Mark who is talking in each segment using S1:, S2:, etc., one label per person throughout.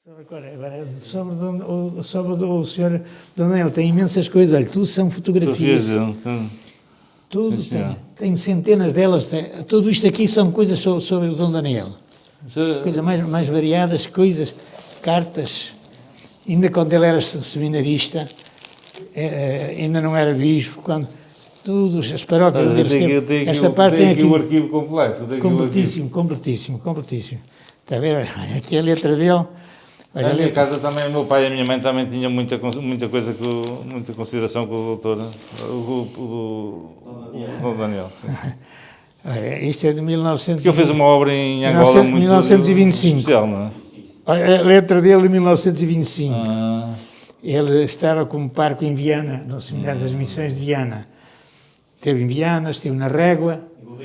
S1: Sobre o senhor Dom Daniel, tem imensas coisas, olha, tudo são fotografias. Tudo, tenho centenas delas, tudo isto aqui são coisas sobre o Dom Daniel. Coisas mais variadas, coisas, cartas, ainda quando ele era seminarista, ainda não era bispo, quando tudo, as paróquias esta parte tem aqui
S2: o arquivo completo.
S1: Completíssimo. Está a ver? Olha, aqui a letra dele.
S2: Na minha casa também, o meu pai e a minha mãe também tinham muita coisa, muita consideração com o doutor, o Dom Daniel. Sim.
S1: Olha, isto é de 1900.
S2: Porque ele fez uma obra em Angola muito
S1: 1925.
S2: especial, não é?
S1: A letra dele de 1925. Ele estava como parco em Viana, no Seminário das Missões de Viana. Esteve em Viana, esteve na Régua. O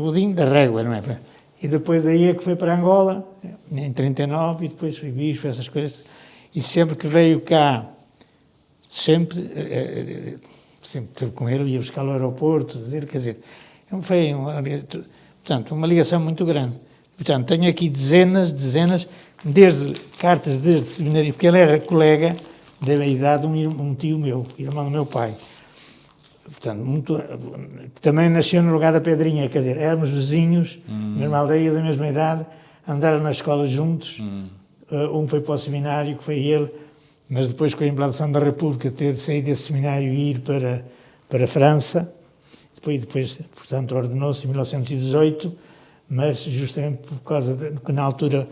S1: Godinho da Régua, não é? E depois daí é que foi para Angola, em 39, e depois foi bispo, essas coisas. E sempre que veio cá, sempre esteve com ele, ia buscar ao aeroporto, quer dizer, foi uma ligação muito grande. Portanto, tenho aqui dezenas, desde cartas desde seminário, porque ele era colega da idade de um tio meu, irmão do meu pai. Portanto, também nasceu no lugar da Pedrinha, quer dizer, éramos vizinhos, mesma aldeia, da mesma idade, andaram na escola juntos, um foi para o seminário, que foi ele, mas depois com a implantação da República, ter de sair desse seminário e ir para a França, depois portanto, ordenou-se em 1918, mas justamente por causa de que na altura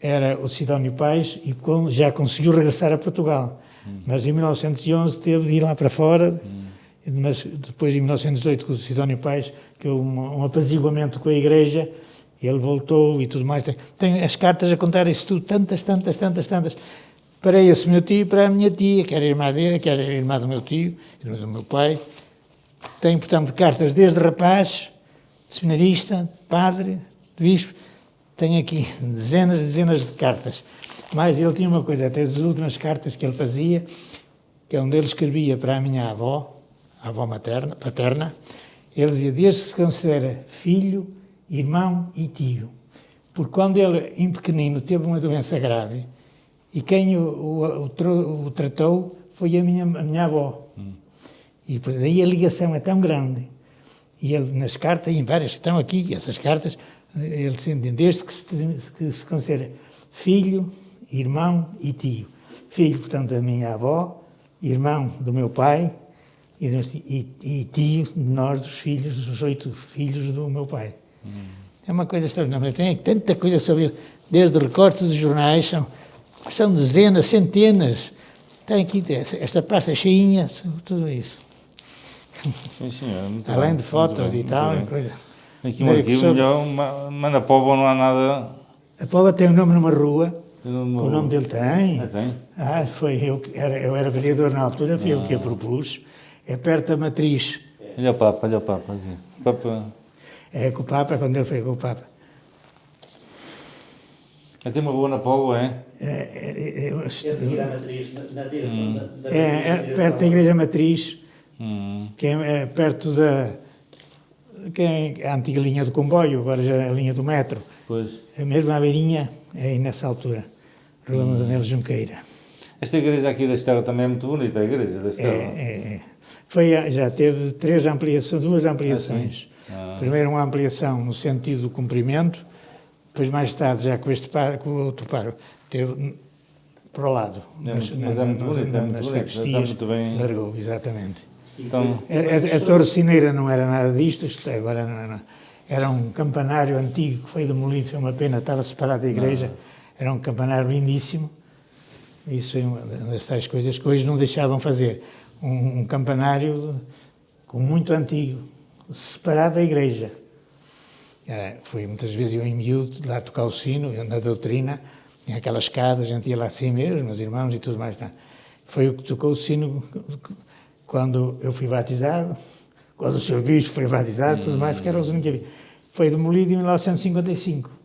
S1: era o Sidónio Pais e já conseguiu regressar a Portugal, mas em 1911 teve de ir lá para fora. Mas depois, em 1918, com o Sidónio Pais, que houve um apaziguamento com a Igreja, ele voltou e tudo mais. Tem as cartas a contar isso tudo, tantas, para esse meu tio e para a minha tia, que era irmã dele, que era irmã do meu tio, irmã do meu pai. Tem, portanto, cartas desde rapaz, seminarista, padre, bispo. Tem aqui dezenas de cartas. Mas ele tinha uma coisa, até as últimas cartas que ele fazia, que é onde ele escrevia para a minha avó, a avó paterna, ele dizia, desde que se considera filho, irmão e tio. Porque quando ele, em pequenino, teve uma doença grave, e quem o tratou foi a minha avó. E daí a ligação é tão grande. E ele, nas cartas, em várias que estão aqui, essas cartas, ele sente, desde que se considera filho, irmão e tio. Filho, portanto, da minha avó, irmão do meu pai, e tio de nós, dos filhos, dos 8 filhos do meu pai. É uma coisa extraordinária. Tem tanta coisa sobre ele, desde recortes dos jornais, são dezenas, centenas. Tem aqui esta pasta cheinha, tudo isso.
S2: Sim, senhor.
S1: Além de fotos e tal, coisa.
S2: Aqui um arquivo melhor, mas na Póvoa não há nada.
S1: A Póvoa tem um nome numa rua. O
S2: No...
S1: nome dele tem.
S2: Tem?
S1: Foi eu era vereador na altura, fui eu que a propus. É perto da Matriz.
S2: Olha o Papa aqui. Papa...
S1: É com o Papa, quando ele foi com o Papa.
S2: Tem uma rua na Póvoa, é?
S1: É perto da Igreja Matriz, que é perto que é a antiga linha do comboio, agora já é a linha do metro.
S2: Pois.
S1: A mesma beirinha é aí nessa altura, Rua Daniel Junqueira.
S2: Esta igreja aqui da Estela também é muito bonita, a igreja da Estela.
S1: Já teve 2 ampliações. Primeiro uma ampliação no sentido do comprimento, depois mais tarde, já com o outro paro, teve para o lado.
S2: Mas é muito bonita, está muito bem.
S1: Largou, exatamente.
S2: Então,
S1: A Torre Cineira não era nada disto, agora não. Era um campanário antigo que foi demolido, foi uma pena, estava separado da igreja, era um campanário lindíssimo. Isso é uma das tais coisas que hoje não deixavam fazer. Um campanário muito antigo, separado da igreja. Foi muitas vezes eu em miúdo lá tocar o sino, na doutrina, tinha aquelas escadas, a gente ia lá assim mesmo, meus irmãos e tudo mais. Tá. Foi o que tocou o sino quando eu fui batizado, quando o Sr. Bispo foi batizado, tudo mais, porque era o sino que havia. Foi demolido em 1955.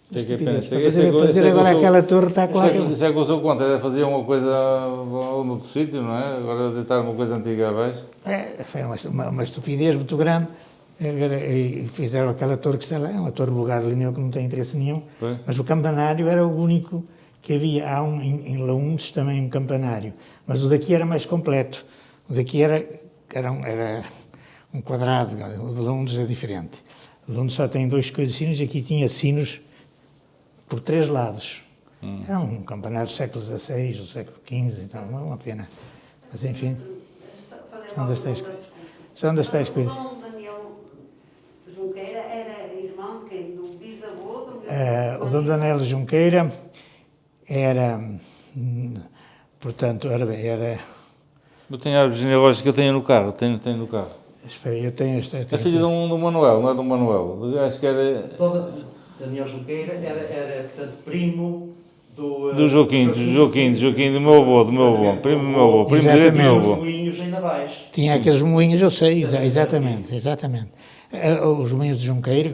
S1: Fazer agora aquela torre está claro.
S2: Isso é que eu sou contra, fazer uma coisa no outro sítio, não é? Agora deitar uma coisa antiga abaixo.
S1: Foi uma estupidez muito grande, E fizeram aquela torre que está lá, é uma torre vulgar de lineu que não tem interesse nenhum,
S2: Pois.
S1: mas o campanário era o único que havia. Há em Laúndes também um campanário, mas o daqui era mais completo. O daqui era um quadrado, o de Laúndes é diferente. O de Laúndes só tem 2 coisas de sinos e aqui tinha sinos por 3 lados. Era um campanário do século XVI, do século XV, então não é uma pena. Mas enfim, são das tais coisas.
S3: O Dom Daniel Junqueira era irmão de quem? Do bisavô?
S1: O Dom Daniel Junqueira era, portanto, era
S2: Eu tenho a árvore genealógica que eu tenho no carro, tenho no carro.
S1: espera aí, eu tenho esta.
S2: É filho do Manuel, não é do Manuel. Acho que era...
S4: Daniel Junqueira era portanto, primo do...
S2: Do Joaquim, do meu avô, primo do meu avô, primo direito do meu
S4: Os
S2: avô.
S4: moinhos ainda vais.
S1: Tinha aqueles moinhos, eu sei, exatamente. Os moinhos de Junqueira,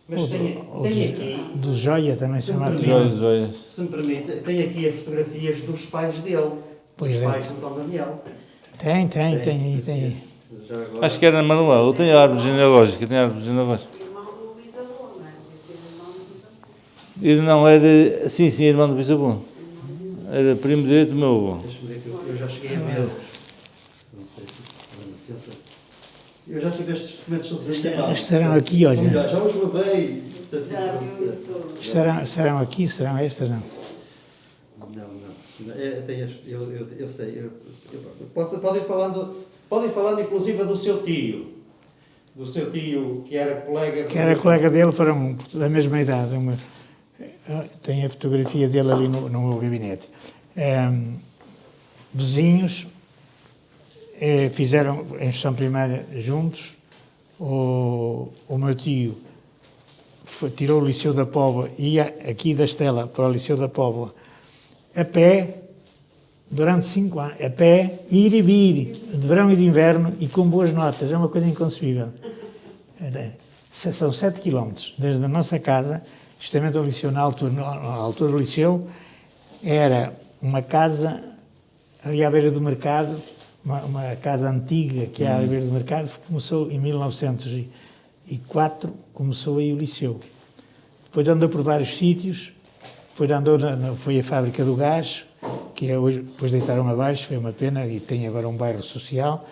S4: Mas tem aqui,
S1: do Joia também se chamava.
S2: Joias.
S4: se me permite, tem aqui as fotografias dos pais dele.
S1: Pois
S4: dos
S1: é.
S4: pais do Dom Daniel.
S1: Tem.
S4: Já agora-
S2: Acho que era Manuel, eu tenho a árvore genealógica,
S3: Irmão do bisavô, não é? Deve ser irmão do bisavô.
S2: Ele não era, sim, irmão do bisavô. Era primo direito do meu avô.
S4: Deixa-me ver que eu já cheguei a ver. Não sei se... Com licença. Eu já tive estes documentos todos em mão.
S1: Estarão aqui,
S4: Ou
S1: olha.
S4: melhor, já os lavei. Portanto,
S3: Já viu isso tudo.
S1: Estarão aqui, serão estas, não?
S4: Não. Eu sei. Podem falando inclusive do seu tio. Do seu tio que era colega...
S1: Que era colega dele, foram da mesma idade. Tem a fotografia dele ali no meu gabinete. Vizinhos, fizeram a instrução primária juntos. O meu tio tirou o Liceu da Póvoa, ia aqui da Estela para o Liceu da Póvoa, a pé, durante 5 anos, a pé, ir e vir, de verão e de inverno, e com boas notas. É uma coisa inconcebível. São 7 quilómetros desde a nossa casa, justamente ao Liceu, na altura do Liceu, era uma casa ali à beira do mercado, uma casa antiga que há à beira do mercado, começou em 1904, começou aí o Liceu. Depois andou por vários sítios, depois foi a fábrica do gás, que é hoje, depois deitaram abaixo, foi uma pena, e tem agora um bairro social,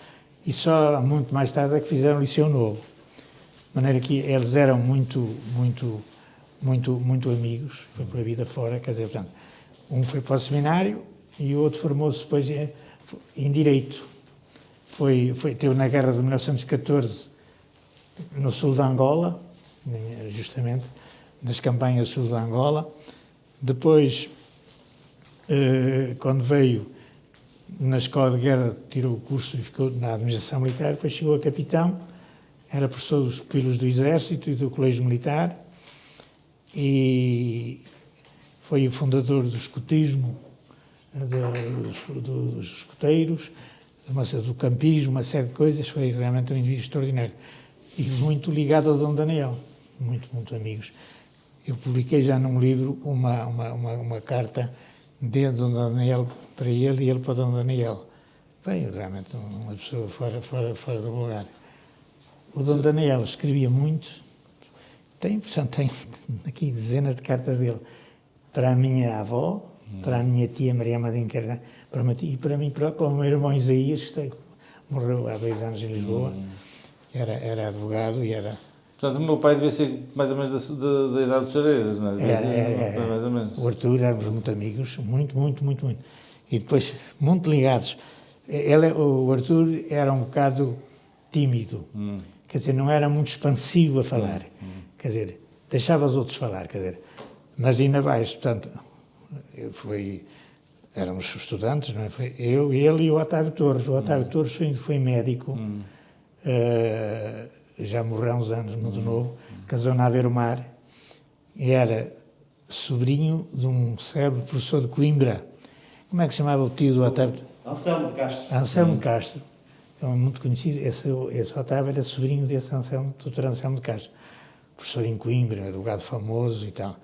S1: e só muito mais tarde é que fizeram o Liceu Novo. De maneira que eles eram muito amigos, foi por a vida fora, quer dizer, portanto, um foi para o seminário e o outro formou-se depois em Direito. Teve na guerra de 1914 no sul de Angola, justamente, das campanhas sul de Angola. Depois, quando veio na escola de guerra, tirou o curso e ficou na administração militar, depois chegou a capitão, era professor dos pupilos do Exército e do Colégio Militar e foi o fundador do escotismo, dos escoteiros, do campismo, uma série de coisas. Foi realmente um indivíduo extraordinário e muito ligado ao Dom Daniel, muito amigos. Eu publiquei já num livro uma carta de Dom Daniel para ele e ele para Dom Daniel. Bem, realmente uma pessoa fora do lugar. O Dom Daniel escrevia muito, tem aqui dezenas de cartas dele, para a minha avó, para a minha tia Maria Amadinha Carvalho, e para mim próprio, para o meu irmão Isaías, que morreu há 2 anos em Lisboa, que era advogado e era...
S2: Portanto, o meu pai devia ser mais ou menos da idade dos Chareiras, não é?
S1: Era.
S2: Mais ou menos.
S1: O Arthur, éramos muito amigos, muito. E depois, muito ligados. O Arthur era um bocado tímido, quer dizer, não era muito expansivo a falar, quer dizer, deixava os outros falar, quer dizer, mas ainda mais, portanto, éramos estudantes, não é? Foi eu, ele e o Otávio Torres. O Otávio Torres foi médico, já morreu há uns anos, muito novo, casou na Aveiro-Mar, e era sobrinho de um célebre professor de Coimbra. Como é que se chamava o tio do Otávio?
S4: Anselmo de Castro.
S1: Anselmo de Castro. É muito conhecido. Esse Otávio era sobrinho desse doutor Anselmo de Castro. Professor em Coimbra, advogado famoso e tal.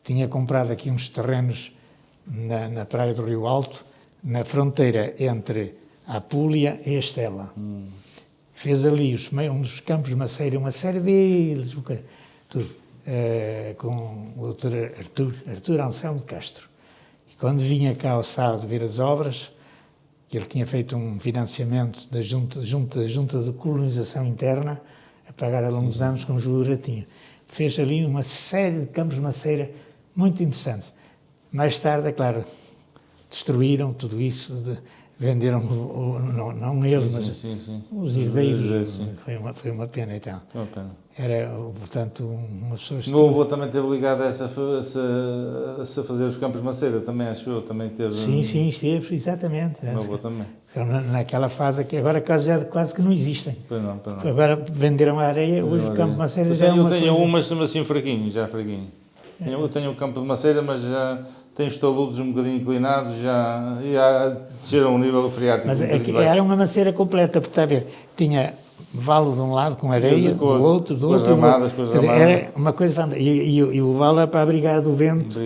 S1: Tinha comprado aqui uns terrenos na praia do Rio Alto, na fronteira entre a Apulia e a Estela. fez ali um dos campos de Maceira, uma série deles, tudo, com o Dr. Artur Anselmo de Castro. E quando vinha cá ao sábado ver as obras, que ele tinha feito um financiamento da Junta de Colonização Interna, a pagar a longos anos com juros tinha. Fez ali uma série de campos de Maceira muito interessantes. Mais tarde, é claro, destruíram tudo isso, venderam, não eles, mas os herdeiros. Foi uma pena, então. Era, portanto, uma pessoa...
S2: O meu avô também esteve ligado a fazer os campos de Maceira, também, acho eu, também teve...
S1: Sim, esteve, exatamente.
S2: O meu avô também.
S1: Naquela fase que agora quase que não existem.
S2: Pois não.
S1: Agora venderam a areia, hoje o campo de Maceira já é uma
S2: Eu tenho
S1: coisa...
S2: mas assim fraguinho. Eu tenho o campo de Maceira, mas já tem os taludes um bocadinho inclinados, já desceram o nível freático.
S1: Mas era uma maceira completa, porque está a ver, tinha valo de um lado com areia, do outro, era uma coisa fantástica. E o valo é para abrigar do vento.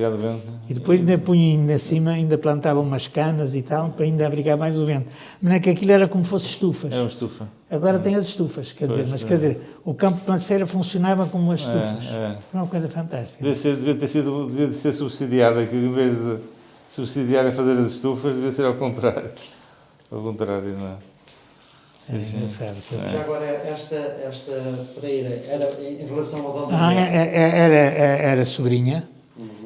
S1: E depois ainda punha ainda cima, ainda plantavam umas canas e tal, para ainda abrigar mais o vento. Mas não é que aquilo era como fosse estufas.
S2: Era uma estufa.
S1: Agora tem as estufas, quer dizer, o campo de Maceira funcionava como as estufas. Foi uma coisa fantástica.
S2: Devia ter ser subsidiado, que em vez de subsidiar a fazer as estufas, devia ser ao contrário. Ao contrário, não é?
S4: Já agora, esta freira era em relação ao dono
S1: era sobrinha,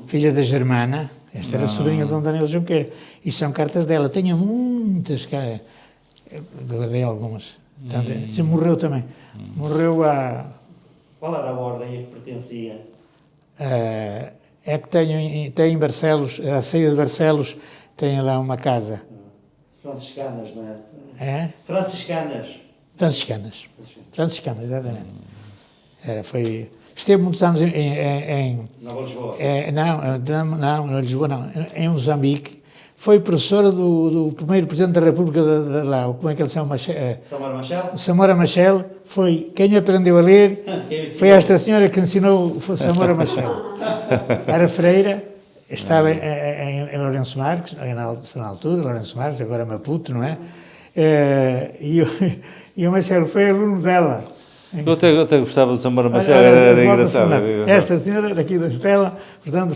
S1: filha da Germana. Esta era sobrinha de Dom Daniel Junqueira. E são cartas dela. Tenho muitas, guardei algumas. Morreu também. Morreu há...
S4: Qual era a ordem a que pertencia?
S1: É que tem em Barcelos, a saída de Barcelos, tem lá uma casa.
S4: Franciscanas, não é?
S1: É?
S4: Franciscanas,
S1: exatamente. Esteve muitos anos em
S4: Nova Lisboa.
S1: Não, Lisboa não, em Moçambique. Foi professora do primeiro Presidente da República de lá, como é que ele se chama?
S4: Samora Machel?
S1: Samora Machel. Foi quem aprendeu a ler, foi esta senhora que ensinou Samora Machel. Era freira, estava em Lourenço Marques, na altura, Lourenço Marques, agora Maputo, não é? E o Machel foi aluno dela.
S2: Eu até gostava de Samora Machel, era engraçado.
S1: Esta senhora daqui da Estela, portanto,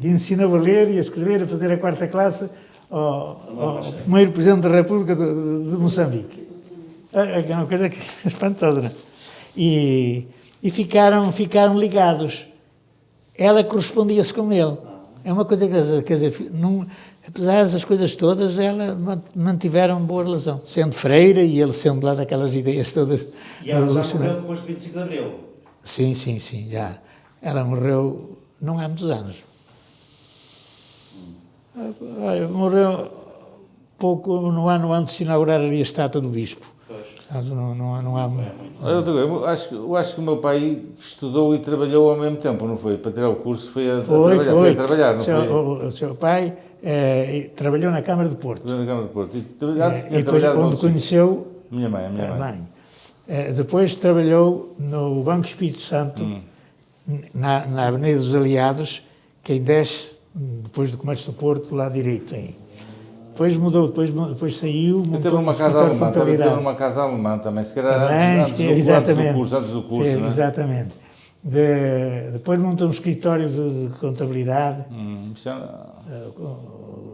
S1: ensinou a ler e a escrever, a fazer a 4ª classe ao primeiro Presidente da República de Moçambique. É uma coisa espantosa, não é? E ficaram ligados. Ela correspondia-se com ele. É uma coisa, quer dizer, apesar dessas coisas todas, ela mantiveram boa relação. Sendo freira e ele sendo lá daquelas ideias todas.
S4: E ela já morreu depois de 25 de Abril?
S1: Sim, já. Ela morreu não há muitos anos. Morreu pouco no ano antes de inaugurar ali a estátua do Bispo. Não há muito.
S2: Eu acho que o meu pai estudou e trabalhou ao mesmo tempo, não foi? Para tirar o curso foi a trabalhar, não foi?
S1: O seu pai trabalhou na Câmara de Porto.
S2: Na Câmara de Porto.
S1: E depois, onde conheceu
S2: minha mãe.
S1: Depois trabalhou no Banco Espírito Santo, na Avenida dos Aliados, quem desce, depois do Comércio do Porto, do lado direito. Aí. Depois mudou, depois saiu,
S2: teve uma casa alemã também, se calhar antes do curso,
S1: sim,
S2: não é?
S1: Exatamente. Depois montou um escritório de contabilidade,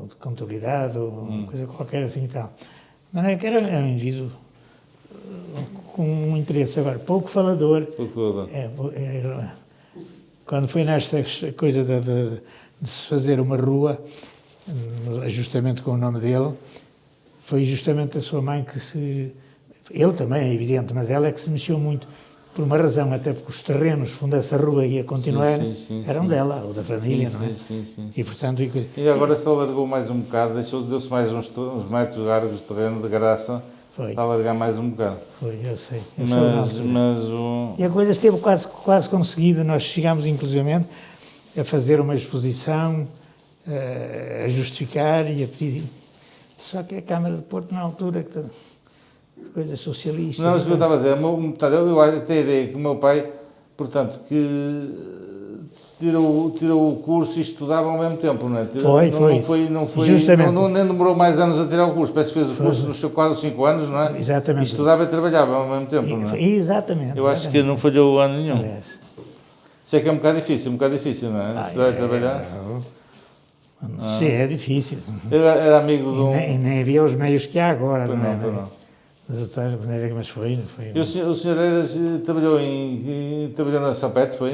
S1: de contabilidade, ou uma coisa qualquer assim e tal. Mas era um indivíduo com um interesse, agora, pouco falador. Quando foi nesta coisa de se fazer uma rua, justamente com o nome dele, foi justamente a sua mãe que se... Ele também, é evidente, mas ela é que se mexeu muito, por uma razão, até porque os terrenos onde essa rua ia continuar eram dela, ou da família, não é?
S2: Sim.
S1: E, portanto...
S2: E agora se alargou mais um bocado, deu-se mais uns metros largos de terreno, de graça, para alargar mais um bocado.
S1: Foi, eu sei.
S2: Mas
S1: E a coisa esteve quase conseguida, nós chegámos, inclusivamente, a fazer uma exposição, a justificar e a pedir. Só que a Câmara de Porto, na altura, coisa socialista.
S2: Não, mas eu estava a dizer, eu tenho a ideia que o meu pai, portanto, que tirou o curso e estudava ao mesmo tempo, não é? Não foi,
S1: Justamente.
S2: Nem demorou mais anos a tirar o curso, parece que fez o curso nos 4 ou 5 anos, não é?
S1: Exatamente.
S2: E estudava e trabalhava ao mesmo tempo, não é?
S1: Exatamente.
S2: Eu acho que não falhou ano nenhum.
S1: Aliás,
S2: Sei que é um bocado difícil, não é? Estudar e trabalhar.
S1: Sim, é difícil.
S2: Era amigo de um...
S1: E nem havia os meios que há agora,
S2: Pois
S1: não é?
S2: não, não.
S1: Mas foi.
S2: E o senhor Eiras trabalhou na Sapete, foi?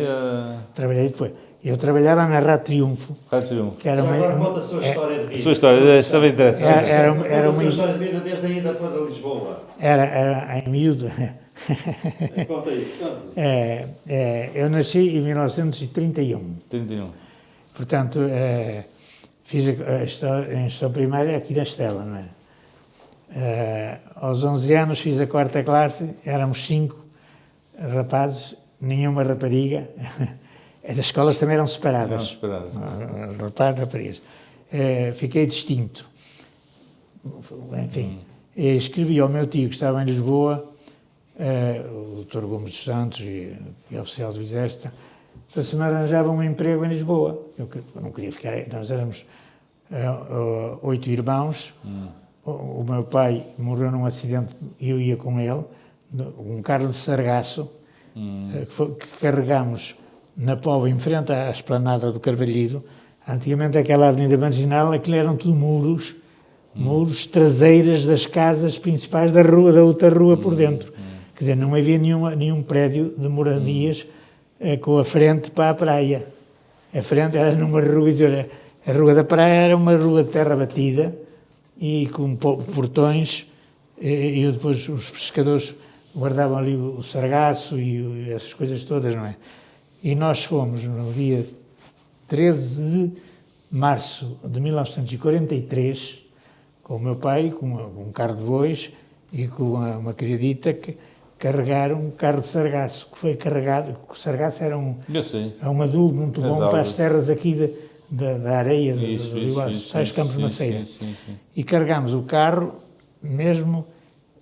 S1: Trabalhei depois. Eu trabalhava na Rádio Triunfo,
S2: Rádio Triunfo.
S1: que era
S4: E agora
S1: uma,
S4: conta a sua história de vida.
S2: A sua história, está bem interessante.
S1: era
S4: Conta a
S1: uma,
S4: sua história de vida desde a ida para Lisboa.
S1: era em miúdo.
S4: Conta isso, conta.
S1: Eu nasci em 1931.
S2: 31.
S1: Portanto, fiz a instrução primária aqui na Estela, não é? Aos 11 anos fiz a 4ª classe, éramos 5 rapazes, nenhuma rapariga. As escolas também eram separadas. Rapazes, raparigas. Fiquei distinto. Enfim, escrevi ao meu tio que estava em Lisboa, o Dr. Gomes dos Santos e oficial do Exército, para se me arranjava um emprego em Lisboa. Eu não queria ficar. Nós éramos 8 irmãos. O meu pai morreu num acidente e eu ia com ele, um carro de sargaço, que carregámos na Póvoa, em frente à esplanada do Carvalhido. Antigamente aquela avenida marginal, aquilo eram tudo muros traseiras das casas principais da outra rua por dentro. Quer dizer, não havia nenhum prédio de moradias com a frente para a praia. A frente era numa rua, a Rua da Praia era uma rua de terra batida e com portões, e depois os pescadores guardavam ali o sargaço e essas coisas todas, não é? E nós fomos no dia 13 de março de 1943, com o meu pai, com um carro de bois e com uma criadita, que carregaram um carro de sargaço, que foi carregado, o sargaço era um adubo muito bom para as terras aqui da areia, do Sais Campos de Maceira. E carregámos o carro mesmo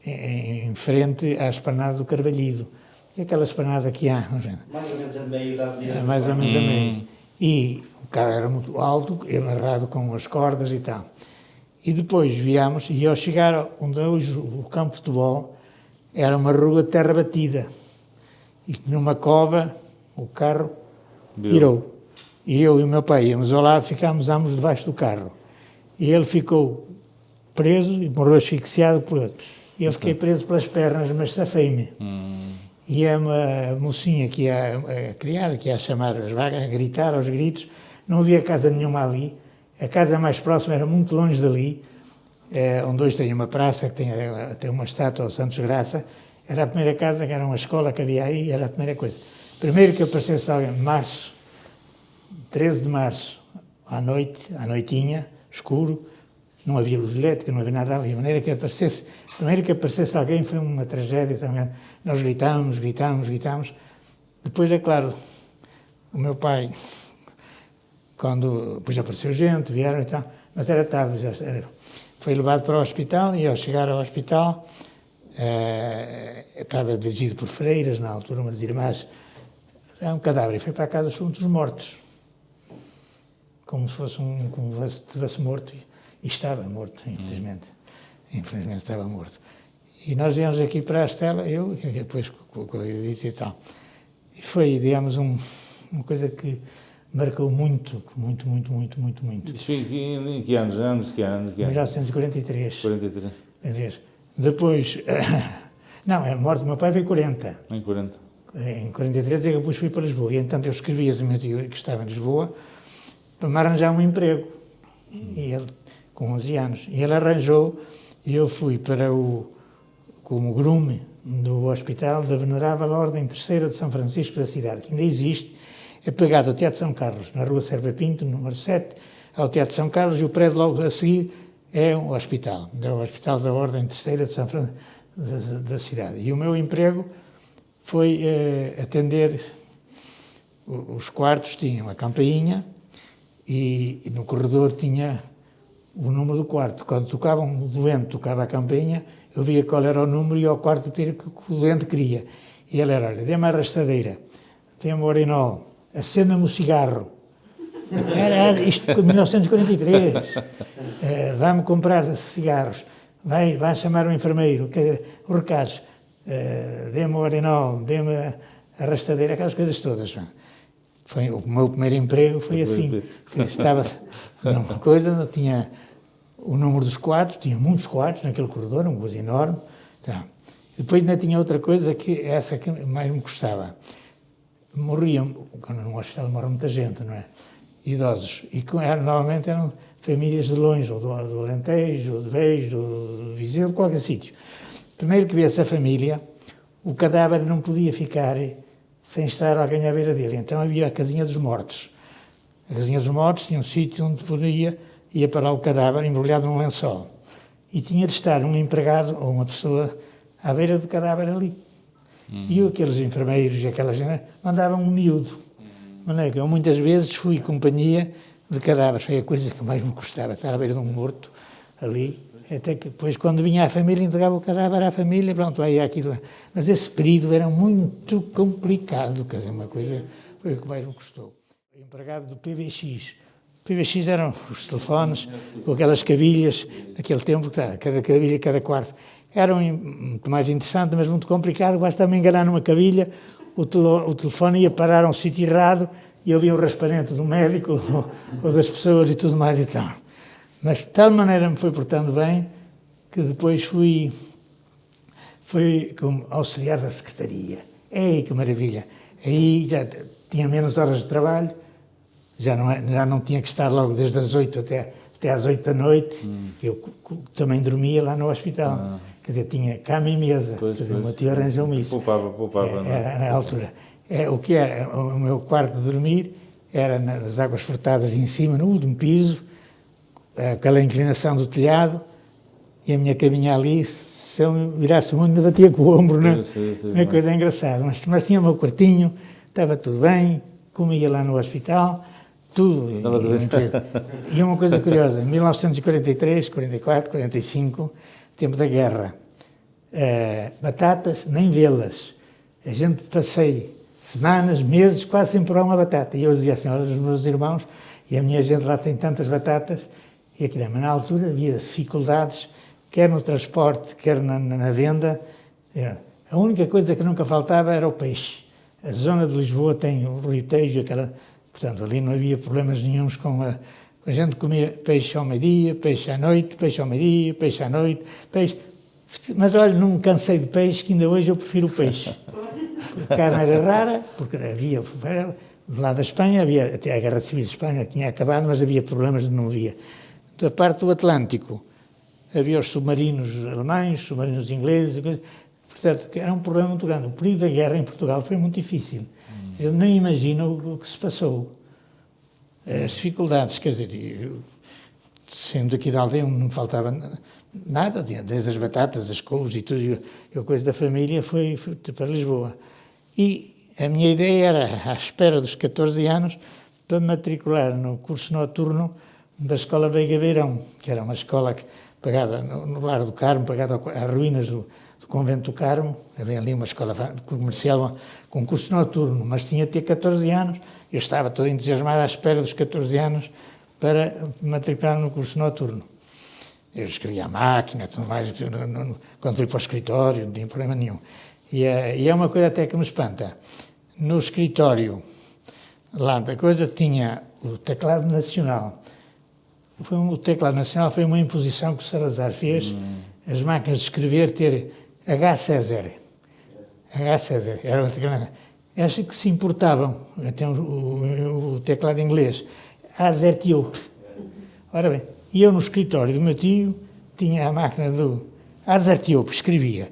S1: em frente à esplanada do Carvalhido. E aquela esplanada que há.
S4: Mais ou menos a meio da avenida.
S1: Mais ou menos a meio. E o carro era muito alto, amarrado com as cordas e tal. E depois viemos, e ao chegar onde é hoje o campo de futebol, era uma rua de terra batida. E numa cova o carro virou. E eu e o meu pai íamos ao lado, ficámos ambos debaixo do carro. E ele ficou preso e morreu asfixiado por outro. E eu fiquei preso pelas pernas, mas safei-me. E a mocinha que ia criar, que ia chamar as vagas, a gritar aos gritos, não havia casa nenhuma ali. A casa mais próxima era muito longe dali, onde hoje tem uma praça, que tem uma estátua ao Santos Graça. Era a primeira casa, que era uma escola que havia aí, era a primeira coisa. Primeiro que aparecesse alguém, 13 de março, à noitinha, escuro, não havia luz elétrica, não havia nada ali. Primeiro que aparecesse alguém foi uma tragédia também. Nós gritámos. Depois, é claro, o meu pai, depois apareceu gente, vieram e tal, mas era tarde, foi levado para o hospital e ao chegar ao hospital, estava dirigido por freiras, na altura, umas irmãs, um cadáver, e foi para a casa dos mortos, como se estivesse morto, e estava morto, infelizmente estava morto. E nós viemos aqui para a Estela, eu, depois com a Edith e tal, e foi, digamos, uma coisa que marcou muito.
S2: Isso foi em que anos?
S1: 1943.
S2: 43.
S1: Depois, não, a morte do meu pai foi em 40.
S2: Em 40.
S1: Em 43 eu depois fui para Lisboa. E entanto eu escrevi a meu tio, que estava em Lisboa, para me arranjar um emprego. E ele, com 11 anos. E ele arranjou, e eu fui como grume do Hospital da Venerável Ordem Terceira de São Francisco da cidade, que ainda existe. É pegado ao Teatro São Carlos, na Rua Serva Pinto, número 7, ao Teatro São Carlos, e o prédio logo a seguir é um hospital, é o Hospital da Ordem Terceira de São Francisco da cidade. E o meu emprego foi atender os quartos, tinham a campainha e no corredor tinha o número do quarto. Quando tocava um doente, tocava a campainha, eu via qual era o número e ao quarto que o doente queria. E ele era, olha, dê-me a arrastadeira, dê-me o urinol, acenda-me o cigarro. Era isto em 1943. Vá-me comprar cigarros. Vai chamar o enfermeiro. Quer dizer, os recados. Dê-me o Orenol, dê-me a arrastadeira, aquelas coisas todas. O meu primeiro emprego foi assim. Estava numa coisa, não tinha o número dos quartos, tinha muitos quartos naquele corredor, uma coisa enorme. Então, depois ainda tinha outra coisa, essa que mais me custava. Morriam, quando num hospital morre muita gente, não é? Idosos. E normalmente eram famílias de longe, ou do Alentejo, ou de Beja, ou do Viseu, de qualquer sítio. Primeiro que viesse a família, o cadáver não podia ficar sem estar alguém à beira dele. Então havia a casinha dos mortos. A casinha dos mortos tinha um sítio onde ia para lá o cadáver embrulhado num lençol. E tinha de estar um empregado ou uma pessoa à beira do cadáver ali. E aqueles enfermeiros e aquela gente mandavam um miúdo. Eu muitas vezes fui companhia de cadáveres. Foi a coisa que mais me custava, estar à beira de um morto ali. Até que depois, quando vinha a família, entregava o cadáver à família, pronto, lá ia aquilo. Mas esse período era muito complicado, quer dizer, uma coisa foi o que mais me custou. O empregado do PBX. O PBX eram os telefones, com aquelas cavilhas, naquele tempo, cada cavilha, cada quarto. Era muito mais interessante, mas muito complicado, bastava me enganar numa cavilha, o telefone ia parar a um sítio errado e havia um raspanete do médico ou das pessoas e tudo mais e tal. Mas de tal maneira me foi portando bem que depois fui como auxiliar da secretaria. Ei, que maravilha! Aí já tinha menos horas de trabalho, já não tinha que estar logo desde as 8 até às 8 da noite, que eu também dormia lá no hospital. Quer dizer, tinha cama e mesa. Quer dizer, o meu tio arranjou-me isso.
S2: Poupava, não é?
S1: Era na altura. O que era o meu quarto de dormir era nas águas furtadas em cima, no último piso, aquela inclinação do telhado, e a minha caminha ali, se eu me virasse muito, me batia com o ombro, não é? Uma coisa engraçada. Mas tinha o meu quartinho, estava tudo bem, comia lá no hospital, tudo. E uma coisa curiosa, em 1943, 44, 45, tempo da guerra, batatas, nem vê-las. A gente passei semanas, meses, quase sem provar uma batata. E eu dizia assim, olha, os meus irmãos e a minha gente lá tem tantas batatas, e aquilo, mas na altura havia dificuldades, quer no transporte, quer na venda. A única coisa que nunca faltava era o peixe. A zona de Lisboa tem o Rio Tejo, portanto, ali não havia problemas nenhuns com a gente comia peixe ao meio-dia, peixe à noite, peixe ao meio-dia, peixe à noite, peixe. Mas olha, não me cansei de peixe, que ainda hoje eu prefiro o peixe. A carne era rara, porque havia, do lado da Espanha, havia, até a Guerra Civil de Espanha tinha acabado, mas havia problemas, não havia. Da parte do Atlântico, havia os submarinos alemães, submarinos ingleses, portanto, era um problema muito grande. O período da guerra em Portugal foi muito difícil. Eu nem imagino o que se passou. As dificuldades, quer dizer, sendo aqui da aldeia, não me faltava nada, desde as batatas, as couves e tudo, a coisa da família foi para Lisboa. E a minha ideia era, à espera dos 14 anos, para me matricular no curso noturno da Escola Veiga Beirão, que era uma escola pagada no Lar do Carmo, pagada às ruínas do Convento do Carmo. Havia ali uma escola comercial com curso noturno, mas tinha de ter 14 anos. Eu estava todo entusiasmado à espera dos 14 anos para me matricular no curso noturno. Eu escrevia à máquina, tudo mais, quando fui para o escritório, não tinha problema nenhum. E é uma coisa até que me espanta. No escritório, lá da coisa, tinha o teclado nacional. O teclado nacional foi uma imposição que o Salazar fez, as máquinas de escrever ter H. César. H. César, era uma teclado. Acho que se importavam, até o teclado inglês, Azertiope. Ora bem, e eu no escritório do meu tio tinha a máquina do Azertiope, escrevia.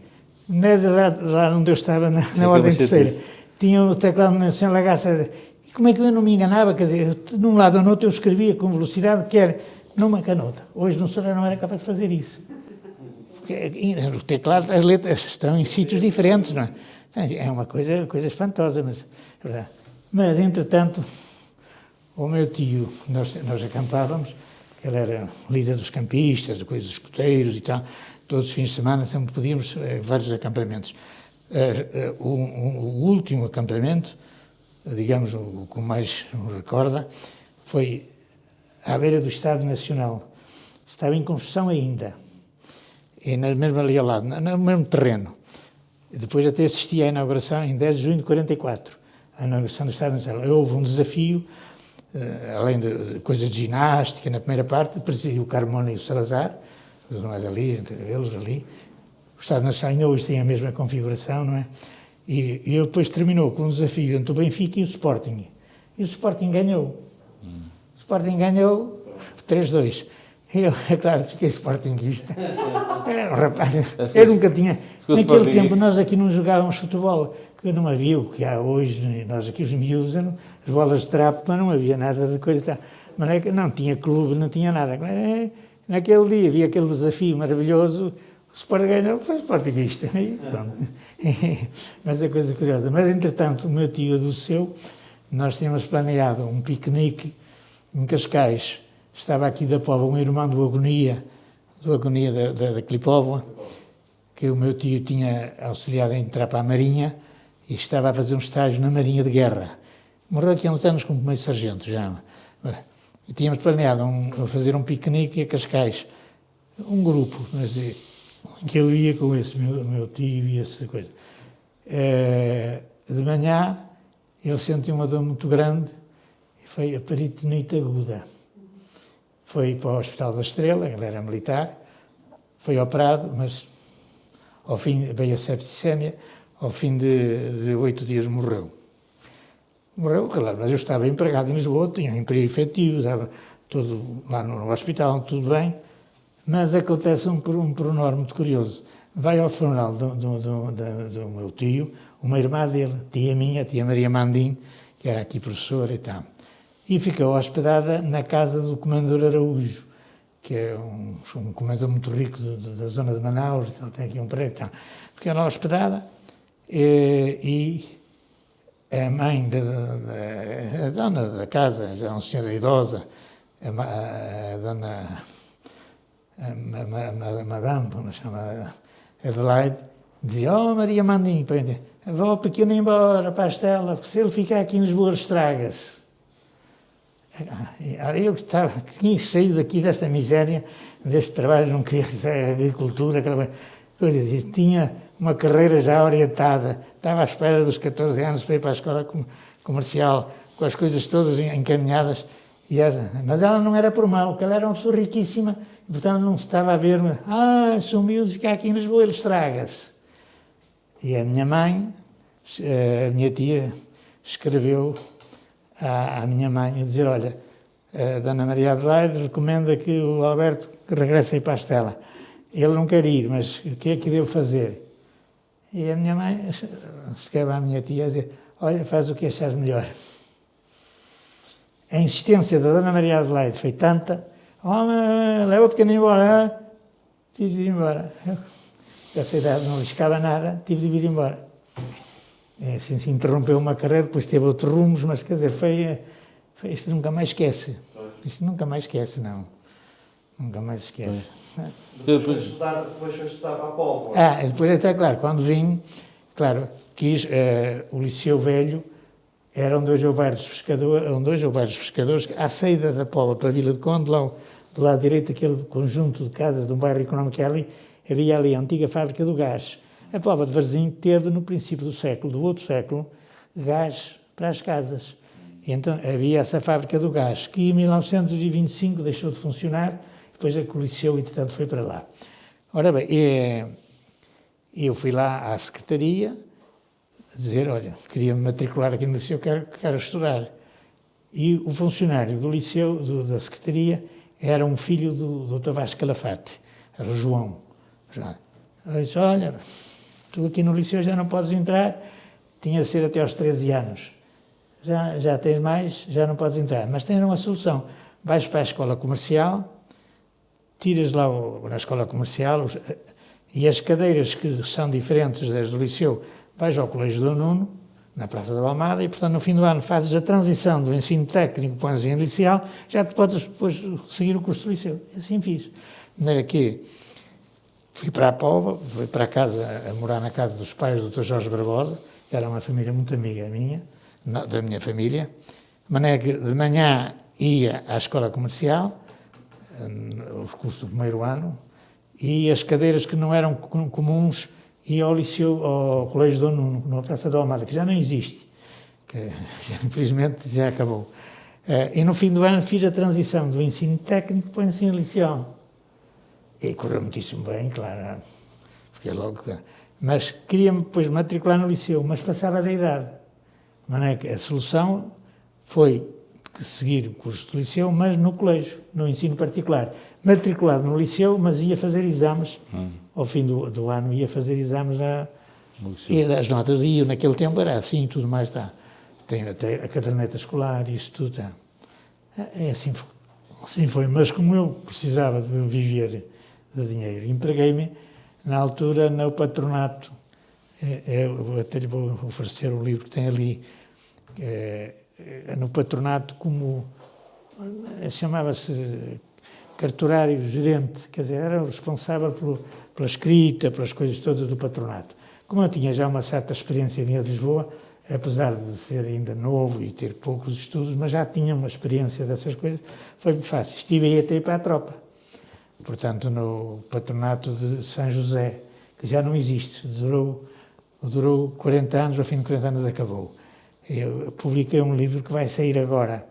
S1: Lá onde eu estava, na ordem terceira, tinha o teclado nacional H. César. E como é que eu não me enganava? Quer dizer, de um lado ou no outro eu escrevia com velocidade, quer numa canota. Hoje não era capaz de fazer isso. O teclado, as letras estão em sítios diferentes, não é? É uma coisa espantosa, mas é verdade. Mas, entretanto, o meu tio, nós acampávamos, ele era líder dos campistas, dos escoteiros e tal, todos os fins de semana sempre podíamos vários acampamentos. O último acampamento digamos, o que mais me recorda, foi à beira do Estádio Nacional. Estava em construção ainda, e mesmo ali ao lado, no mesmo terreno. Depois até assisti à inauguração em 10 de junho de 44, a inauguração do Estádio Nacional. Houve um desafio, além de coisas de ginástica, na primeira parte, presidiu o Carmona e o Salazar, os mais ali, entre eles ali. O Estádio Nacional ainda hoje tem a mesma configuração, não é? E ele depois terminou com um desafio entre o Benfica e o Sporting. E o Sporting ganhou. O Sporting ganhou 3-2. E eu, é claro, fiquei sportinguista. Rapaz, eu nunca tinha... Naquele tempo nós aqui não jogávamos futebol, que não havia o que há hoje, nós aqui os miúdos, as bolas de trapo, mas não havia nada de coisa. Mas não tinha clube, não tinha nada. Naquele dia havia aquele desafio maravilhoso, o Sporting ganhou, foi sportinguista. Mas é coisa curiosa. Mas, entretanto, o meu tio adoeceu, nós tínhamos planeado um piquenique em Cascais. Estava aqui da Póvoa um irmão do Agonia da Clipóvoa, que o meu tio tinha auxiliado a entrar para a Marinha e estava a fazer um estágio na Marinha de Guerra. Morreu aqui há uns anos como meio sargento já. E tínhamos planeado fazer um piquenique a Cascais. Um grupo, mas que eu ia com esse meu tio e essa coisa. De manhã ele sentiu uma dor muito grande e foi a peritonite aguda. Foi para o Hospital da Estrela, ele era militar, foi operado, mas ao fim veio a septicémia, ao fim de 8 dias morreu. Morreu, claro, mas eu estava empregado em Lisboa, tinha um emprego efetivo, estava tudo lá no hospital, tudo bem, mas acontece um pormenor muito curioso. Vai ao funeral do meu tio, uma irmã dele, tia minha, tia Maria Mandim, que era aqui professora e tal. E ficou hospedada na casa do comendador Araújo, que é um comendador muito rico da zona de Manaus, ele tem aqui um prédio e tal. Ficou lá hospedada e a mãe a dona da casa, já uma senhora idosa, a dona Madame, como se chama, Adelaide, dizia: "Oh, Maria Mandim, vá ao pequeno embora para a Estela, porque se ele ficar aqui em Lisboa estraga-se." Eu que tinha saído daqui desta miséria, deste trabalho, não queria fazer agricultura, aquela coisa, tinha uma carreira já orientada, estava à espera dos 14 anos para ir para a escola comercial, com as coisas todas encaminhadas, mas ela não era por mal, porque ela era uma pessoa riquíssima, e portanto não estava a ver, se o miúdo ficar aqui em Lisboa, ele estraga-se. E a minha mãe, a minha tia, escreveu à minha mãe a dizer: "Olha, a Dona Maria Adelaide recomenda que o Alberto regresse aí para a Estela. Ele não quer ir, mas o que é que devo fazer?" E a minha mãe escreve à minha tia a dizer: "Olha, faz o que achares melhor." A insistência da Dona Maria Adelaide foi tanta: "Leva o pequeno embora." Tive de ir embora. Essa idade não arriscava nada, tive de vir embora. Assim se interrompeu uma carreira, depois teve outros rumos, mas quer dizer, isto nunca mais esquece. Isto nunca mais esquece, não. Nunca mais esquece.
S4: Depois foi estudar para a Póvoa.
S1: Depois até, claro, quando vim, claro, o Liceu Velho eram dois ou vários pescadores, à saída da Póvoa para a Vila de Conde, lá do lado direito, aquele conjunto de casas de um bairro económico que havia ali a antiga fábrica do gás. A Póvoa de Varzim teve, no princípio do outro século, gás para as casas. E então havia essa fábrica do gás, que em 1925 deixou de funcionar, depois é que o Liceu, entretanto, foi para lá. Ora bem, eu fui lá à secretaria dizer: "Olha, queria me matricular aqui no Liceu, quero estudar." E o funcionário do Liceu, da secretaria, era um filho do Dr. Vasco Calafate, era o João. Eu disse: "Olha, tu aqui no Liceu já não podes entrar, tinha de ser até aos 13 anos. Já tens mais, já não podes entrar. Mas tens uma solução. Vais para a escola comercial, tiras lá na escola comercial e as cadeiras que são diferentes das do Liceu, vais ao Colégio Dom Nuno, na Praça da Almada, e portanto no fim do ano fazes a transição do ensino técnico para o ensino inicial, já te podes depois seguir o curso do Liceu." E assim fiz. De maneira que fui para a Póvoa, fui para casa, a morar na casa dos pais do Dr. Jorge Barbosa, que era uma família muito amiga minha, da minha família, de maneira que de manhã ia à escola comercial, os cursos do primeiro ano, e as cadeiras que não eram comuns ia ao liceu, ao Colégio Dom Nuno, na Praça da Almada, que já não existe, que infelizmente já acabou. E no fim do ano fiz a transição do ensino técnico para o ensino liceal. E correu muitíssimo bem, claro, fiquei logo. Mas queria-me depois matricular no liceu, mas passava da idade. De maneira que a solução foi seguir o curso do liceu, mas no colégio, no ensino particular. Matriculado no liceu, mas ia fazer exames, ao fim do ano ia fazer exames e as notas iam, naquele tempo era assim, tudo mais está. Tem até a caderneta escolar, isso tudo está. Assim foi, mas como eu precisava de viver de dinheiro, empreguei-me na altura no patronato. Eu até lhe vou oferecer o livro que tem ali, no patronato como, chamava-se cartorário gerente, quer dizer, era o responsável pela escrita, pelas coisas todas do patronato. Como eu tinha já uma certa experiência vinha de Lisboa, apesar de ser ainda novo e ter poucos estudos, mas já tinha uma experiência dessas coisas, foi fácil. Estive aí até ir para a tropa, portanto, no patronato de São José, que já não existe, durou 40 anos, ao fim de 40 anos acabou. Eu publiquei um livro que vai sair agora,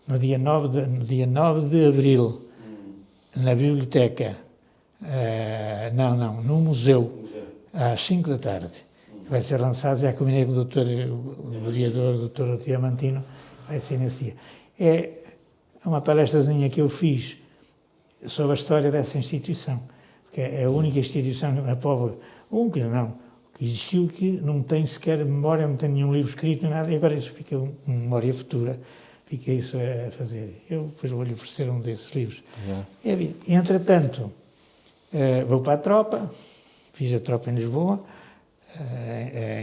S1: no dia 9 de abril, na biblioteca, no museu, às 5 da tarde, que vai ser lançado, já combinei com o vereador, o Dr. Diamantino, vai ser nesse dia. É uma palestrazinha que eu fiz sobre a história dessa instituição, que é a única instituição na Póvoa, que existiu, que não tem sequer memória, não tem nenhum livro escrito, nada, e agora isso fica uma memória futura, fica isso a fazer. Eu depois vou-lhe oferecer um desses livros. É a vida. E, entretanto, vou para a tropa, fiz a tropa em Lisboa,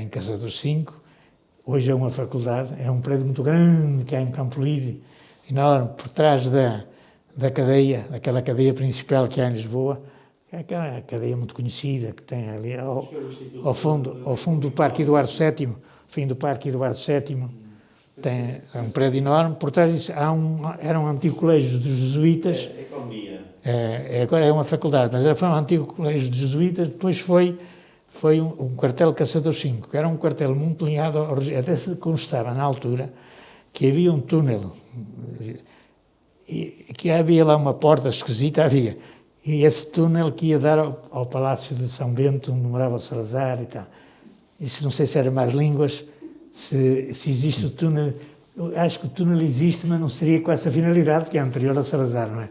S1: em Caçador 5, hoje é uma faculdade, é um prédio muito grande que há em Campo Livre, enorme, por trás da cadeia, daquela cadeia principal que há em Lisboa, é aquela cadeia muito conhecida que tem ali ao fundo do Parque Eduardo VII, fim do Parque Eduardo VII, tem um prédio enorme, por trás disso era um antigo colégio dos jesuítas. Agora é uma faculdade, mas foi um antigo colégio dos jesuítas, depois foi um quartel Caçador 5, que era um quartel muito ligado ao regime, até se constava na altura que havia um túnel, e que havia lá uma porta esquisita, e esse túnel que ia dar ao Palácio de São Bento, onde morava o Salazar e tal. Isso não sei se era mais línguas, se existe o túnel, eu acho que o túnel existe, mas não seria com essa finalidade, porque é anterior ao Salazar, não é?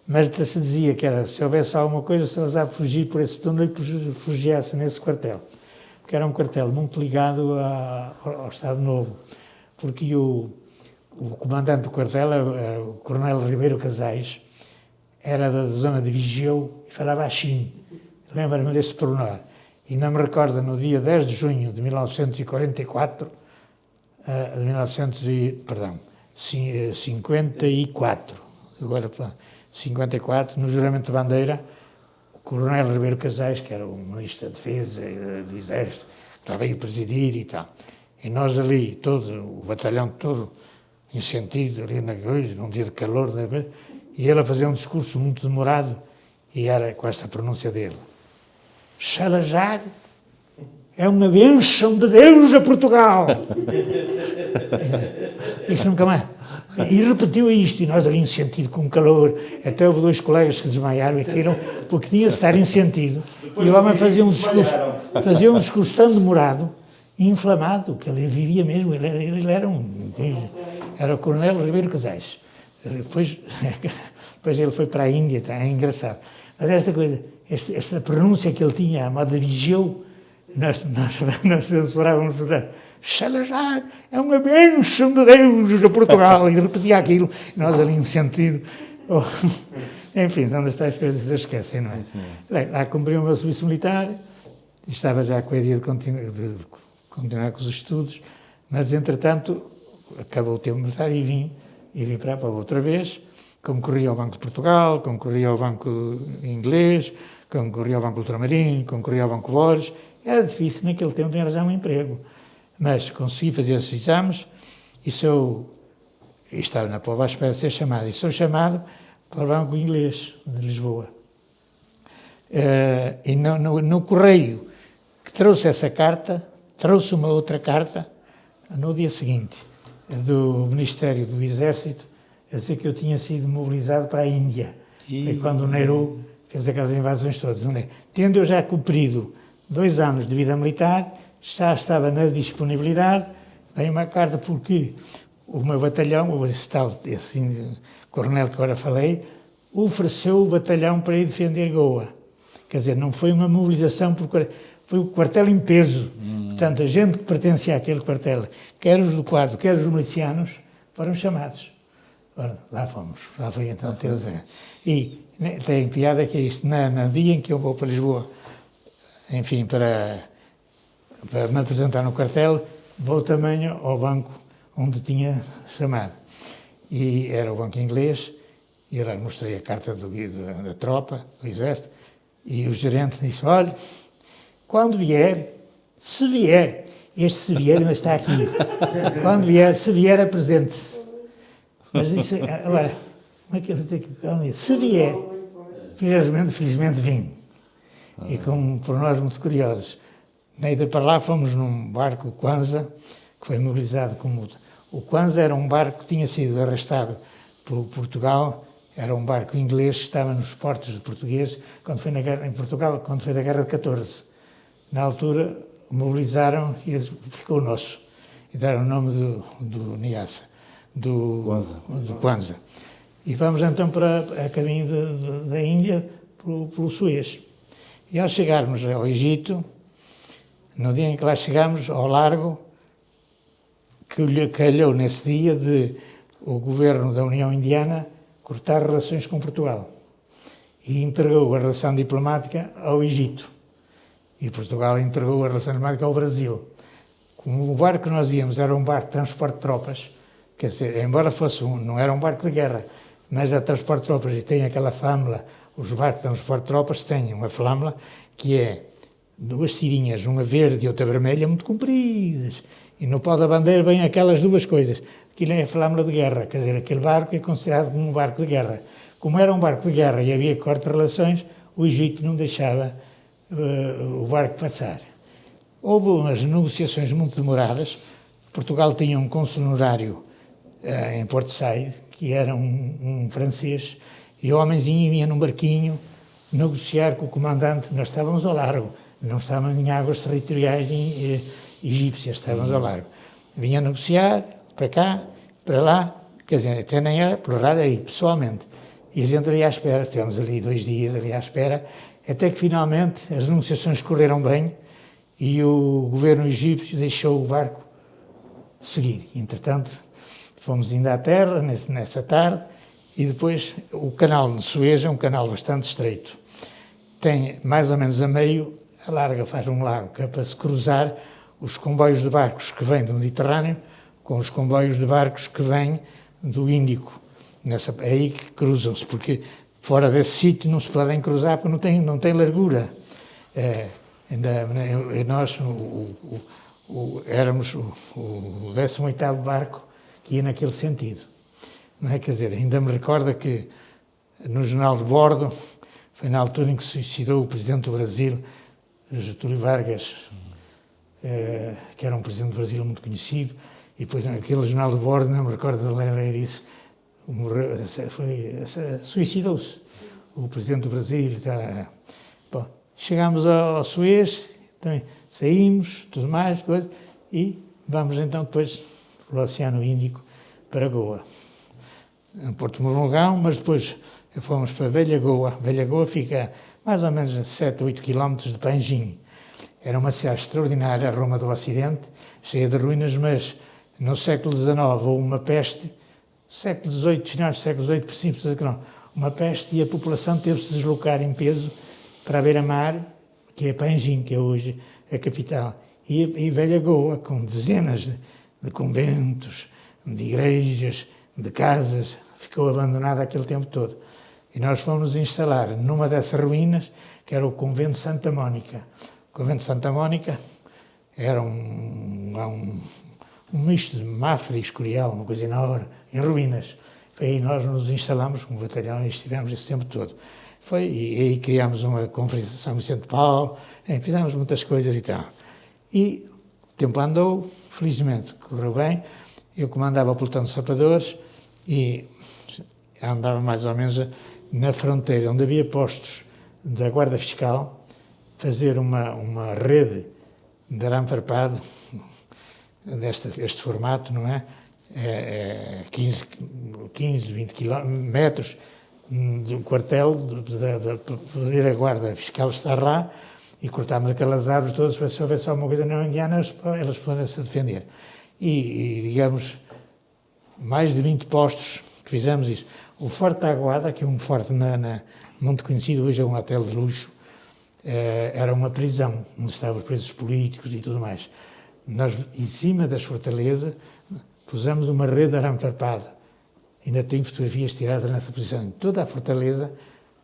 S1: Mas se dizia que era, se houvesse alguma coisa, o Salazar fugir por esse túnel e refugiasse nesse quartel. Porque era um quartel muito ligado ao Estado Novo. Porque o comandante do quartel era o Coronel Ribeiro Casais, era da zona de Vigeu e falava assim. Lembro-me desse pormenor. E não me recordo, no dia 10 de junho de 1944, 54, agora 54, no juramento de bandeira, o Coronel Ribeiro Casais, que era o Ministro da Defesa e do Exército, lá veio presidir e tal. E nós ali, o batalhão todo, em sentido, ali na coisa, num dia de calor, e ele a fazer um discurso muito demorado, e era com esta pronúncia dele. Salazar é uma bênção de Deus a Portugal. Isso nunca mais. E repetiu isto, e nós ali em sentido, com calor, até houve 2 colegas que desmaiaram e caíram, porque tinha de estar em sentido. E o homem fazia um discurso tão demorado e inflamado, que ele vivia mesmo, ele era o Coronel Ribeiro Casais. Depois ele foi para a Índia, é engraçado. Mas esta coisa, esta pronúncia que ele tinha, a moda de Vigeu, nós censurávamos por trás. Salazar é uma bênção de Deus a Portugal. E repetia aquilo, e nós ali em sentido. Enfim, são das tais coisas que se esquecem, não é? Bem, lá cumpri o meu serviço militar, estava já com a ideia de continuar com os estudos, mas entretanto acabou o tempo militar e vim para a Póvoa outra vez, concorri ao Banco de Portugal, concorri ao Banco Inglês, concorri ao Banco Ultramarinho, concorri ao Banco Borges. Era difícil naquele tempo de arranjar um emprego, mas consegui fazer esses exames e estava na Póvoa à espera de ser chamado, e sou chamado para o Banco Inglês de Lisboa. E no correio que trouxe essa carta, trouxe uma outra carta no dia seguinte, do Ministério do Exército, a dizer que eu tinha sido mobilizado para a Índia. Foi quando o Nehru fez aquelas invasões todas. Tendo eu já cumprido 2 anos de vida militar, já estava na disponibilidade, veio uma carta porque o meu batalhão, esse coronel que agora falei, ofereceu o batalhão para ir defender Goa. Quer dizer, não foi uma mobilização, foi o quartel em peso. Portanto, a gente que pertencia àquele quartel, quer os do quadro, quer os milicianos, foram chamados. Ora, lá fomos, lá foi então ter E tem piada que é isto, no dia em que eu vou para Lisboa, enfim, para me apresentar no quartel, vou também ao banco onde tinha chamado. E era o banco inglês, e eu lá mostrei a carta da tropa, do exército, e o gerente disse, olha, quando vier, se vier, este se vier ainda está aqui, quando vier, se vier, apresente-se. Mas disse, agora, como é que eu vou ter que... Se vier, felizmente vim. E com pormenores muito curiosos. Na ida para lá fomos num barco Kwanza, que foi mobilizado como... O Kwanza era um barco que tinha sido arrastado por Portugal, era um barco inglês que estava nos portos de portugueses, quando foi em Portugal, quando foi da Guerra de 14. Na altura, mobilizaram e ficou nosso. E deram o nome do Nyassa, do Kwanza. E vamos então a caminho da Índia, pelo Suez. E ao chegarmos ao Egito, no dia em que lá chegámos, ao largo, que lhe calhou nesse dia de o governo da União Indiana cortar relações com Portugal. E entregou a relação diplomática ao Egito. E Portugal entregou a relação diplomática ao Brasil. Como o barco que nós íamos era um barco de transporte de tropas, quer dizer, embora fosse não era um barco de guerra, mas é transporte de tropas e tem aquela flâmula, os barcos de transporte de tropas têm uma flâmula que é 2 tirinhas, uma verde e outra vermelha, muito compridas. E no pau da bandeira vêm aquelas 2 coisas. Aquilo é a flâmula de guerra, quer dizer, aquele barco é considerado como um barco de guerra. Como era um barco de guerra e havia corte de relações, o Egito não deixava o barco passar. Houve umas negociações muito demoradas. Portugal tinha um cônsul honorário em Porto Said, que era um francês, e o homenzinho ia num barquinho negociar com o comandante. Nós estávamos ao largo, não estávamos em águas territoriais egípcias, estávamos ao largo. Vinha negociar, para cá, para lá, quer dizer, até nem era por rádio, aí, pessoalmente. E a gente ali à espera, estivemos ali 2 dias ali à espera, até que finalmente as negociações correram bem e o governo egípcio deixou o barco seguir. Entretanto, fomos indo à terra nessa tarde e depois o canal de Suez é um canal bastante estreito. Tem mais ou menos a meio, a larga faz um lago que é para se cruzar os comboios de barcos que vêm do Mediterrâneo com os comboios de barcos que vêm do Índico. É aí que cruzam-se, porque fora desse sítio não se podem cruzar porque não tem largura. Nós éramos o 18º barco que ia naquele sentido. Não é? Quer dizer, ainda me recorda que no Jornal de Bordo, foi na altura em que se suicidou o presidente do Brasil, Getúlio Vargas, que era um presidente do Brasil muito conhecido, e depois naquele Jornal de Bordo, não me recordo de ler isso, suicidou-se o presidente do Brasil. Bom, chegámos ao Suez, então, saímos, tudo mais, e vamos então depois pelo Oceano Índico para Goa. Em Porto Mormugão, mas depois fomos para Velha Goa. Velha Goa fica mais ou menos a 7 ou 8 quilómetros de Panjim. Era uma cidade extraordinária, a Roma do Ocidente, cheia de ruínas, mas no século XIX houve uma peste, século XVIII, finais do século XVIII, princípios do século XIX, uma peste, e a população teve de se deslocar em peso para a beira-mar, que é Panjim, que é hoje a capital. E Velha Goa, com dezenas de conventos, de igrejas, de casas, ficou abandonada aquele tempo todo. E nós fomos nos instalar numa dessas ruínas, que era o Convento de Santa Mónica. O Convento de Santa Mónica era um um misto de Mafra e Escorial, uma coisa enorme, em ruínas. Foi aí nós nos instalamos como batalhão e estivemos esse tempo todo. E aí criámos uma conferência de São Vicente de Paulo, fizemos muitas coisas e tal. E o tempo andou, felizmente correu bem. Eu comandava o pelotão de sapadores e andava mais ou menos na fronteira, onde havia postos da Guarda Fiscal, fazer uma rede de arame farpado, este formato, não é? 15, 20 metros do quartel, para poder a Guarda Fiscal estar lá, e cortámos aquelas árvores todas para se houvesse alguma coisa não indiana, elas poderem-se defender. E, digamos, mais de 20 postos que fizemos isso. O Forte da Aguada, que é um forte muito conhecido, hoje é um hotel de luxo, era uma prisão, onde estavam os presos políticos e tudo mais. Nós, em cima das fortalezas, pusemos uma rede de arame farpado. Ainda tenho fotografias tiradas nessa posição. Toda a fortaleza,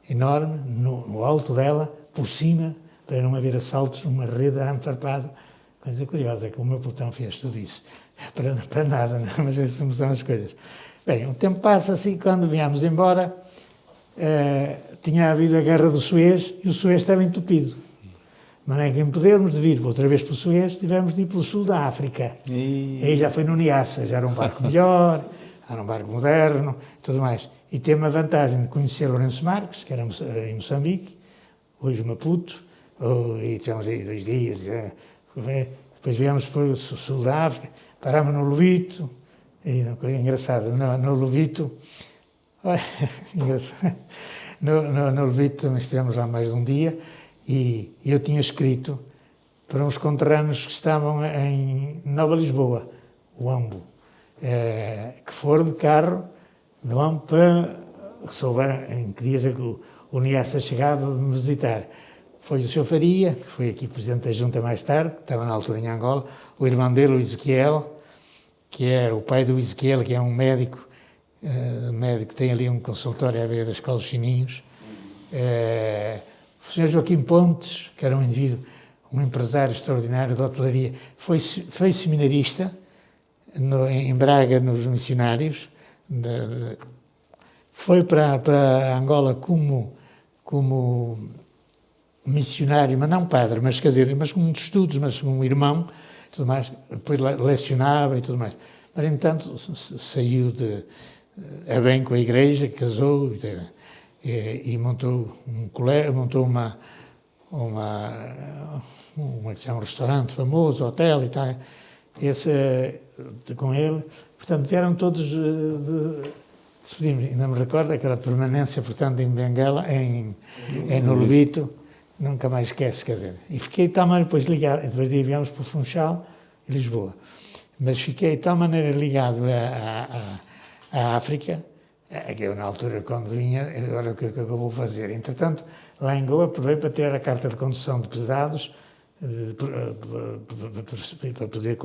S1: enorme, no alto dela, por cima, para não haver assaltos, uma rede de arame farpado. Coisa curiosa, que o meu pelotão fez tudo isso. Para nada, não? Mas essas são as coisas. Bem, o tempo passa-se e quando viemos embora, tinha havido a Guerra do Suez e o Suez estava entupido. Mas nem que podermos de vir outra vez pelo Suez, tivemos de ir pelo sul da África. Aí já foi no Niassa, já era um barco melhor, era um barco moderno, tudo mais. E tem uma vantagem de conhecer Lourenço Marques, que era em Moçambique, hoje Maputo, e tivemos aí 2 dias. Depois viemos para o sul da África, parámos no Lubito, e uma coisa engraçada, no Lubito, no Lubito também estivemos lá mais de um dia, e eu tinha escrito para uns conterrâneos que estavam em Nova Lisboa, o Ambo, que foram de carro do Ambo para souber em que dias é que o Niassa chegava a me visitar. Foi o Sr. Faria, que foi aqui presidente da Junta mais tarde, que estava na altura em Angola, o irmão dele, o Ezequiel, que era o pai do Ezequiel, que é um médico que tem ali um consultório à beira da Escola dos Chininhos. O Sr. Joaquim Pontes, que era um indivíduo, um empresário extraordinário de hotelaria, foi seminarista em Braga, nos missionários. Foi para Angola como missionário, mas não padre, mas quer dizer, mas com muitos estudos, mas um irmão, tudo mais, depois lecionava e tudo mais. Mas, entanto, saiu a bem com a igreja, casou e montou um colégio, montou um restaurante famoso, hotel e tal. Com ele, portanto, vieram todos despedimos. Ainda me recordo aquela permanência, portanto, em Benguela, no Lubito, nunca mais esquece, quer dizer. E fiquei de tal maneira depois ligado, depois viemos para o Funchal, em Lisboa, mas fiquei de tal maneira ligado à África, que eu na altura, quando vinha, agora o que eu vou fazer? Entretanto, lá em Goa, aproveitei para ter a carta de condução de pesados, para poder,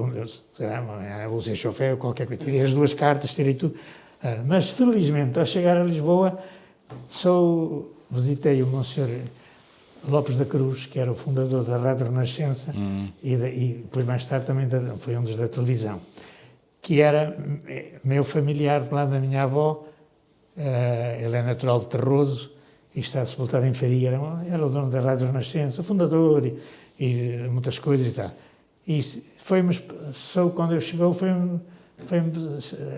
S1: vou ser chofer ou qualquer coisa. Tirei as 2 cartas, tirei tudo. Mas, felizmente, ao chegar a Lisboa, visitei o Monsenhor Lopes da Cruz, que era o fundador da Rádio Renascença, e depois, mais tarde, também foi um dos da televisão, que era meu familiar do lado da minha avó. Ele é natural de Terroso e está sepultado em Faria. Era o dono da Rádio Renascença, o fundador e muitas coisas e tal. E só quando eu chegou,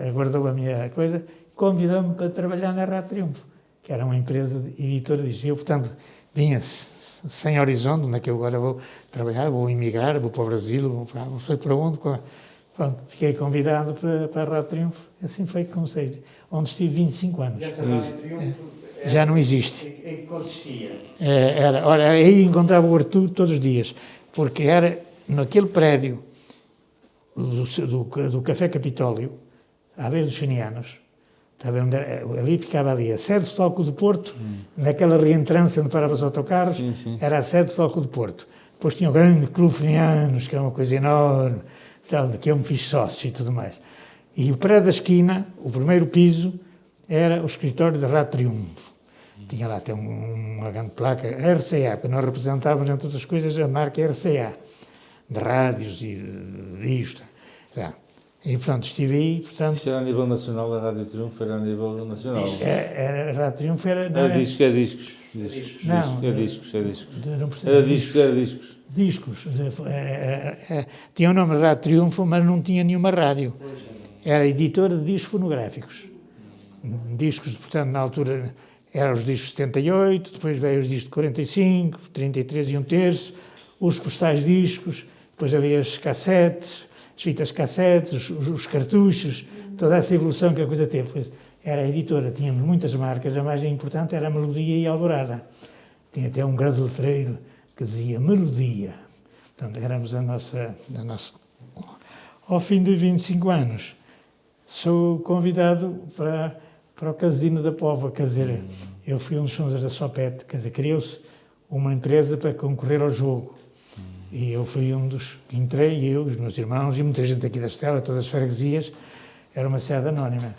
S1: aguardou a minha coisa, convidou-me para trabalhar na Rádio Triunfo, que era uma empresa editora disso. E eu, portanto, vinha sem horizonte, onde é que eu agora vou trabalhar, vou emigrar, vou para o Brasil, não sei para onde. Pronto, fiquei convidado para a Rádio Triunfo, assim foi que comecei, onde estive 25 anos.
S4: E essa Rádio Triunfo
S1: já não existe.
S4: Em que consistia?
S1: Aí encontrava o Artur todos os dias, porque era naquele prédio do Café Capitólio, à beira dos Chanianos, ali ficava a sede do Futebol Clube do Porto, naquela reentrância onde paravam os autocarros, era a sede do Futebol Clube do Porto. Depois tinha o grande Clube Chanianos, que é uma coisa enorme, que eu me fiz sócio e tudo mais. E o prédio da esquina, o primeiro piso, era o escritório da Rádio Triunfo. Tinha lá até uma grande placa, RCA, que nós representávamos, entre outras coisas, a marca RCA, de rádios e disto. E pronto, estive aí, portanto,
S2: Isto era a nível nacional, a Rádio Triunfo era a nível nacional.
S1: era a Rádio Triunfo, era, não
S2: É
S1: é?
S2: discos, é discos.
S1: Não,
S2: É discos, é discos.
S1: não percebo,
S2: Era discos, era discos.
S1: discos. Tinha o nome de Rádio Triunfo, mas não tinha nenhuma rádio. Era editora de discos fonográficos. Discos, portanto, na altura eram os discos de 78, depois veio os discos de 45, 33 e um terço, os postais discos, depois havia as cassetes, as fitas cassetes, os cartuchos, toda essa evolução que a coisa teve. Pois era a editora, tínhamos muitas marcas, a mais importante era a Melodia e a Alvorada. Tinha até um grande letreiro que dizia Melodia. Portanto, éramos a nossa... Ao fim de 25 anos, sou convidado para o Casino da Póvoa, quer dizer, eu fui um dos fundadores da Sopete, quer dizer, criou-se uma empresa para concorrer ao jogo. E eu fui um dos que entrei, eu, os meus irmãos e muita gente aqui da Estela, todas as freguesias, era uma sede anónima.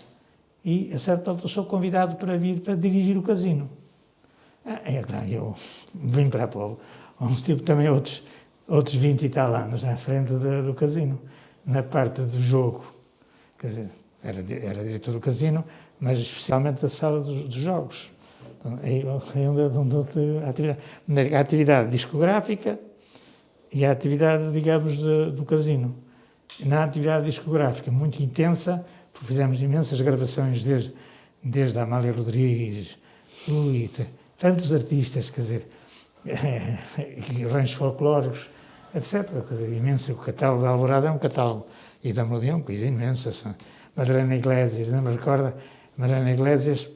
S1: E, a certa altura, sou convidado para vir para dirigir o casino. Eu vim para a Póvoa, uns tipo também outros 20 e tal anos à frente do casino, na parte do jogo. Quer dizer, era diretor do casino, mas especialmente da sala dos jogos. Aí onde a atividade discográfica e a atividade, digamos, do casino. Na atividade discográfica, muito intensa, porque fizemos imensas gravações desde a Amália Rodrigues, tantos artistas, quer dizer, ranchos folclóricos, etc. Quer dizer, imenso. O catálogo da Alvorada é um catálogo, e da Melodia é uma coisa imensa. Madalena Iglesias, não me recordo, Madalena Iglesias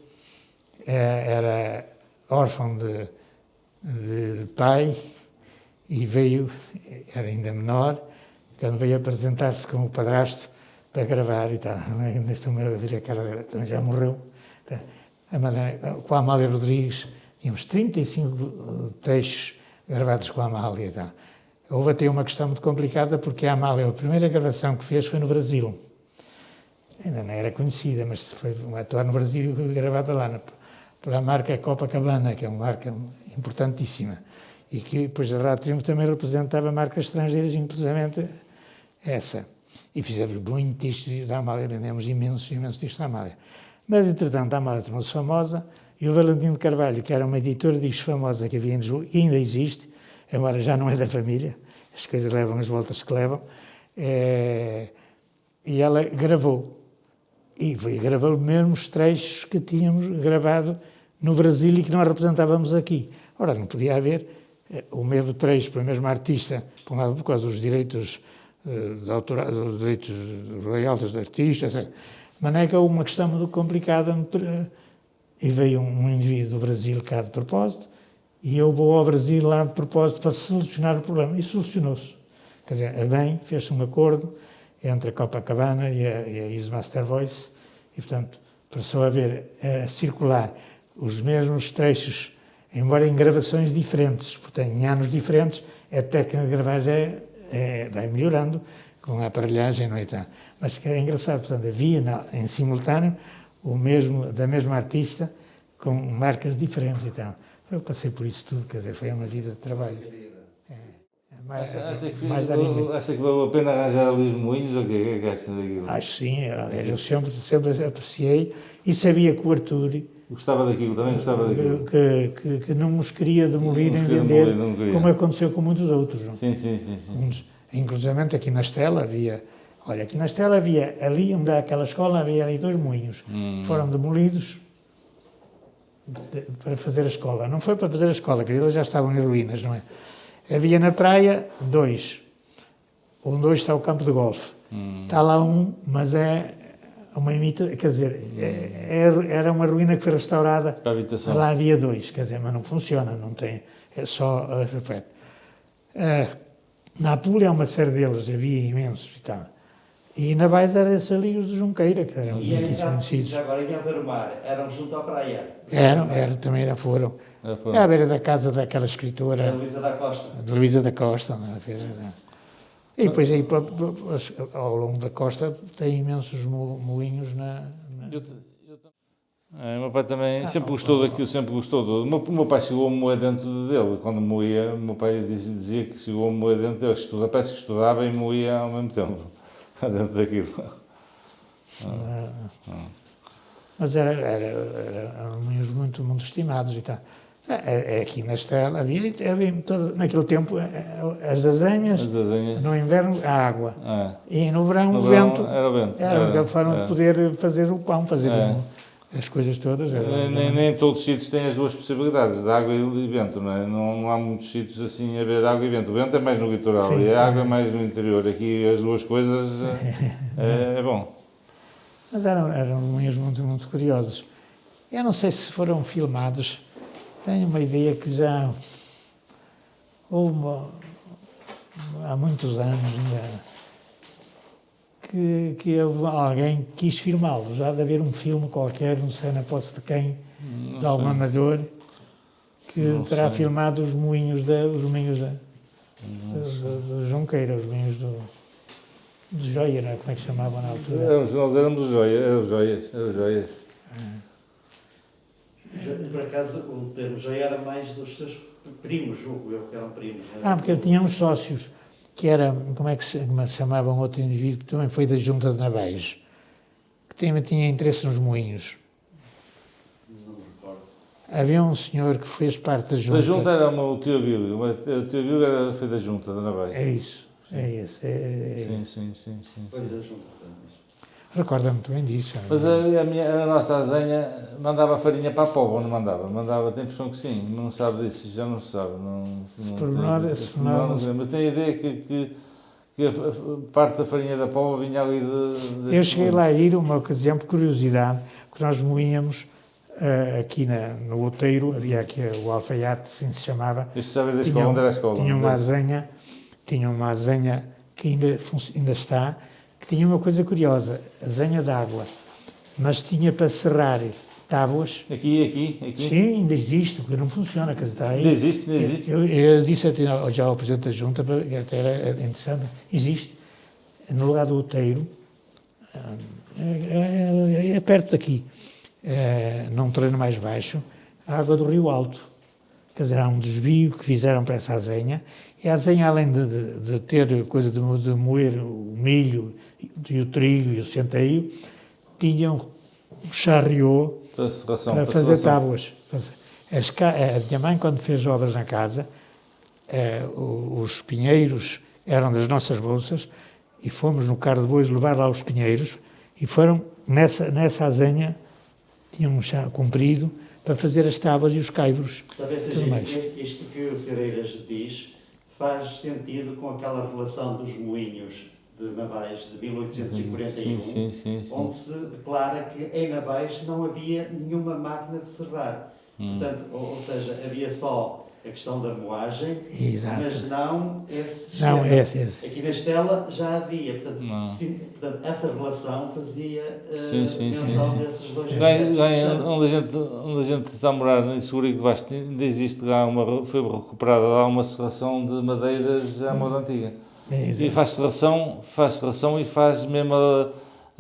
S1: era órfão de pai e veio, era ainda menor, quando veio apresentar-se com o padrasto para gravar e tal. Estou-me a ver a cara dela, também já morreu. Com a Amália Rodrigues, tínhamos 35 trechos gravados com a Amália e tal. Houve até uma questão muito complicada, porque a Amália, a primeira gravação que fez foi no Brasil. Ainda não era conhecida, mas foi atuar no Brasil e foi gravada lá pela marca Copacabana, que é uma marca importantíssima. E que depois a Rádio Triunfo também representava marcas estrangeiras, inclusivamente essa. E fizemos muito discos da Amália, vendemos imensos discos da Amália. Mas, entretanto, a Amália tornou-se famosa e o Valentim de Carvalho, que era uma editora de discos famosa que havia em Lisboa, e ainda existe, embora já não é da família, as coisas levam as voltas que levam, e ela gravou. E gravou mesmo os trechos que tínhamos gravado no Brasil e que nós representávamos aqui. Ora, não podia haver o mesmo trecho para a mesma artista, por um lado por causa dos direitos dos direitos royalties do artista, etc. Mas é que houve uma questão muito complicada e veio um indivíduo do Brasil cá de propósito e eu vou ao Brasil lá de propósito para solucionar o problema. E solucionou-se. Quer dizer, bem, fez-se um acordo entre a Copacabana e a Easy Master Voice e, portanto, passou a circular os mesmos trechos, embora em gravações diferentes, porque em anos diferentes, a técnica de gravagem vai melhorando com a aparelhagem, não é? Mas que é engraçado, portanto, havia em simultâneo da mesma artista com marcas diferentes e tal. Eu passei por isso tudo, quer dizer, foi uma vida de trabalho.
S2: Acha que valeu a pena arranjar ali os moinhos ou o que é que acha daquilo?
S1: Acho sim, aliás, eu sempre apreciei e sabia que o Artur
S2: gostava daquilo, também gostava daquilo.
S1: Que não nos queria demolir nem vender, como aconteceu com muitos outros. Não?
S2: Sim.
S1: Inclusive aqui na Estela havia, ali onde há aquela escola, havia ali 2 moinhos. Foram demolidos para fazer a escola. Não foi para fazer a escola, porque eles já estavam em ruínas, não é? Havia na praia 2. Onde hoje está o campo de golfe. Está lá um, mas é uma imitação, quer dizer, era uma ruína que foi restaurada. Para a habitação. Lá havia 2, quer dizer, mas não funciona, não tem, é só repete. Na Apulia há uma série deles, havia imensos e tal. E na Baix eram esses ali os de Junqueira, que eram muitíssimo conhecidos.
S4: E agora em Aveiro-Mar, eram junto à praia?
S1: Também já foram. À beira da casa daquela escritora...
S4: Da Luísa da Costa.
S1: De Luísa da Costa. E depois aí, ao longo da costa, tem imensos moinhos
S2: O meu pai também sempre gostou daquilo, sempre gostou do... O meu pai chegou a moer dentro dele. Quando moía, o meu pai dizia que chegou a moer dentro dele. Parece que estudava e moía ao mesmo tempo. dentro daquilo.
S1: Mas eram moinhos muito estimados e tal. Aqui na Estela havia naquele tempo as azenhas, no inverno a água e no verão o vento.
S2: Era o vento.
S1: Era a forma de poder fazer o pão, fazer as coisas todas.
S2: Nem todos os sítios têm as duas possibilidades, de água e vento, não é? Não há muitos sítios assim a ver água e vento. O vento é mais no litoral. Sim, e a água é mais no interior. Aqui as duas coisas é bom.
S1: Mas eram moinhos muito curiosos. Eu não sei se foram filmados. Tenho uma ideia que já houve há muitos anos que houve alguém que quis filmá-los. Já de haver um filme qualquer, não sei na posse de quem, de algum amador, que terá filmado os moinhos da Junqueira, os moinhos de Joia, não é? Como é que chamavam na altura?
S2: Nós éramos joias.
S4: Por acaso, o termo já era mais dos seus primos, julgo eu, que eram primos.
S1: Porque eu tinha uns sócios, que era, como é que se chamavam, outro indivíduo, que também foi da Junta de Navais, que tinha interesse nos moinhos.
S4: Não me recordo.
S1: Havia um senhor que fez parte da Junta.
S2: Da Junta era o tio Abílio. O tio Abílio foi da Junta de Navais.
S1: É isso, é esse.
S2: Sim.
S4: Foi da Junta.
S1: Recorda-me muito bem disso.
S2: Mas a nossa azenha mandava farinha para a Póvoa, não mandava? Mandava, tem a impressão que sim, não sabe disso, já não se sabe. Eu tenho a ideia que a parte da farinha da Póvoa vinha ali de
S1: eu cheguei lá a ir uma ocasião, por curiosidade, porque nós moíamos aqui no Outeiro, havia aqui o alfaiate, assim se chamava.
S2: Isto sabe da escola, onde era a escola?
S1: Tinha uma azenha que ainda está, que tinha uma coisa curiosa, azenha de água, mas tinha para serrar tábuas.
S2: Aqui?
S1: Sim, ainda existe, porque não funciona, que está aí.
S2: Ainda existe.
S1: Eu disse até já ao Presidente da Junta, que até era interessante, existe, no lugar do Outeiro, é perto daqui, num terreno mais baixo, a água do Rio Alto. Quer dizer, há um desvio que fizeram para essa azenha, e a azenha, além de ter coisa de moer o milho, e o trigo e o centeio, tinham um charriot para fazer tábuas. A minha mãe, quando fez obras na casa, os pinheiros eram das nossas bolsas, e fomos no carro de bois levar lá os pinheiros, e foram nessa azenha, tinham um chá comprido, para fazer as tábuas e os caibros.
S4: Talvez seja isto que o Sr. Eiras diz faz sentido com aquela relação dos moinhos de Navais de 1841, onde se declara que em Navais não havia nenhuma máquina de serrar. Portanto, ou seja, havia só a questão da moagem,
S1: exato, mas
S4: não esse
S1: sistema. Esse.
S4: Aqui na Estela já havia, portanto essa relação fazia menção desses dois
S2: onde a gente está a morar, em Segurico de Baixo, ainda existe lá foi recuperada lá uma serração de madeiras já mais antiga. E faz serração e faz mesmo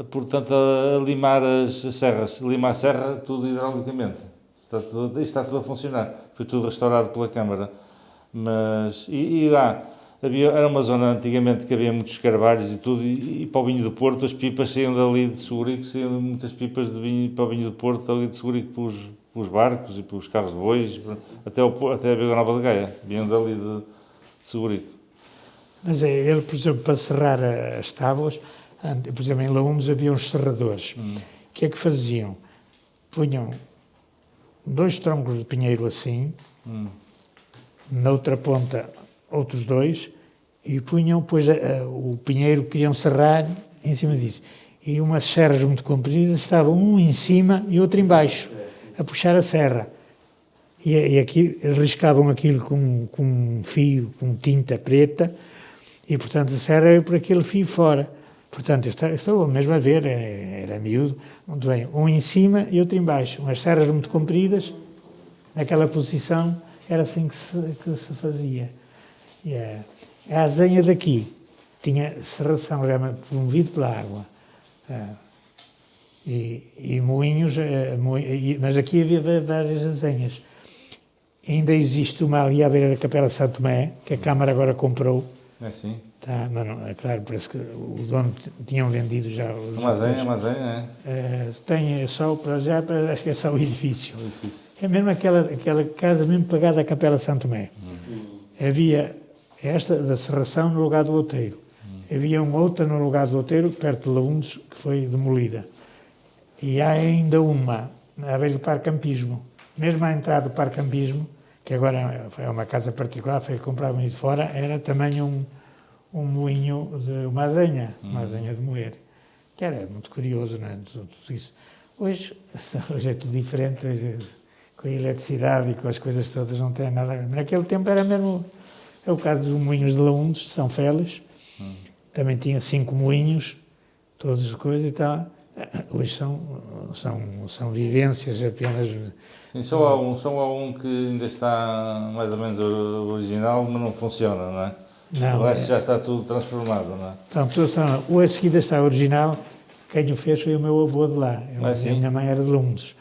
S2: portanto, a limar as serras, lima a serra tudo hidraulicamente. Isto está tudo a funcionar. Foi tudo restaurado pela Câmara. Mas, e lá, era uma zona antigamente que havia muitos carvalhos e tudo, e para o vinho do Porto, as pipas saíam dali de Segurico, saíam muitas pipas de vinho para o vinho do Porto, ali de Segurico, pelos barcos e pelos carros de bois, até a Vila Nova de Gaia, vinham dali de Segurico.
S1: Mas ele, por exemplo, para serrar as tábuas, por exemplo, em Laúmes havia uns serradores. O que é que faziam? Punham 2 troncos de pinheiro assim, na outra ponta outros 2, e punham depois o pinheiro que queriam serrar em cima disso. E umas serras muito compridas estavam um em cima e outro em baixo, a puxar a serra. E aqui riscavam aquilo com um fio, com tinta preta, e portanto a serra era por aquele fio fora. Portanto, estou mesmo a ver, era miúdo, muito bem, um em cima e outro em baixo, umas serras muito compridas, naquela posição, era assim que se fazia. E a azenha daqui tinha serração realmente promovido pela água, e moinhos, mas aqui havia várias azenhas. Ainda existe uma ali à beira da Capela de Santo Tomé, que a Câmara agora comprou,
S2: É assim.
S1: Tá, mas não, é claro, parece que o dono tinham vendido já os
S2: Armazém, é.
S1: tem só, para já, acho que é só o edifício.
S2: O edifício.
S1: É mesmo aquela casa mesmo pagada à Capela Santo Tomé. Havia esta da Serração no lugar do Outeiro. Havia uma outra no lugar do Outeiro, perto de Laúndes, que foi demolida. E há ainda uma, à beira do Parque Campismo. Mesmo à entrada do Parque Campismo, que agora é uma casa particular, foi comprada de fora, era também um moinho de uma azenha de moer. Que era muito curioso, não é? Tudo isso. Hoje é tudo diferente, hoje, com a eletricidade e com as coisas todas não tem nada a ver. Mas naquele tempo era mesmo, é o caso dos moinhos de Laúndes, de São Félix, também tinha 5 moinhos, todas as coisas e tal. Hoje são vivências apenas.
S2: Sim, só há um que ainda está mais ou menos original, mas não funciona, não é?
S1: Não,
S2: o resto já está tudo transformado, não é?
S1: O a seguida está original, quem o fez foi o meu avô de lá. A minha mãe era de Laúndes.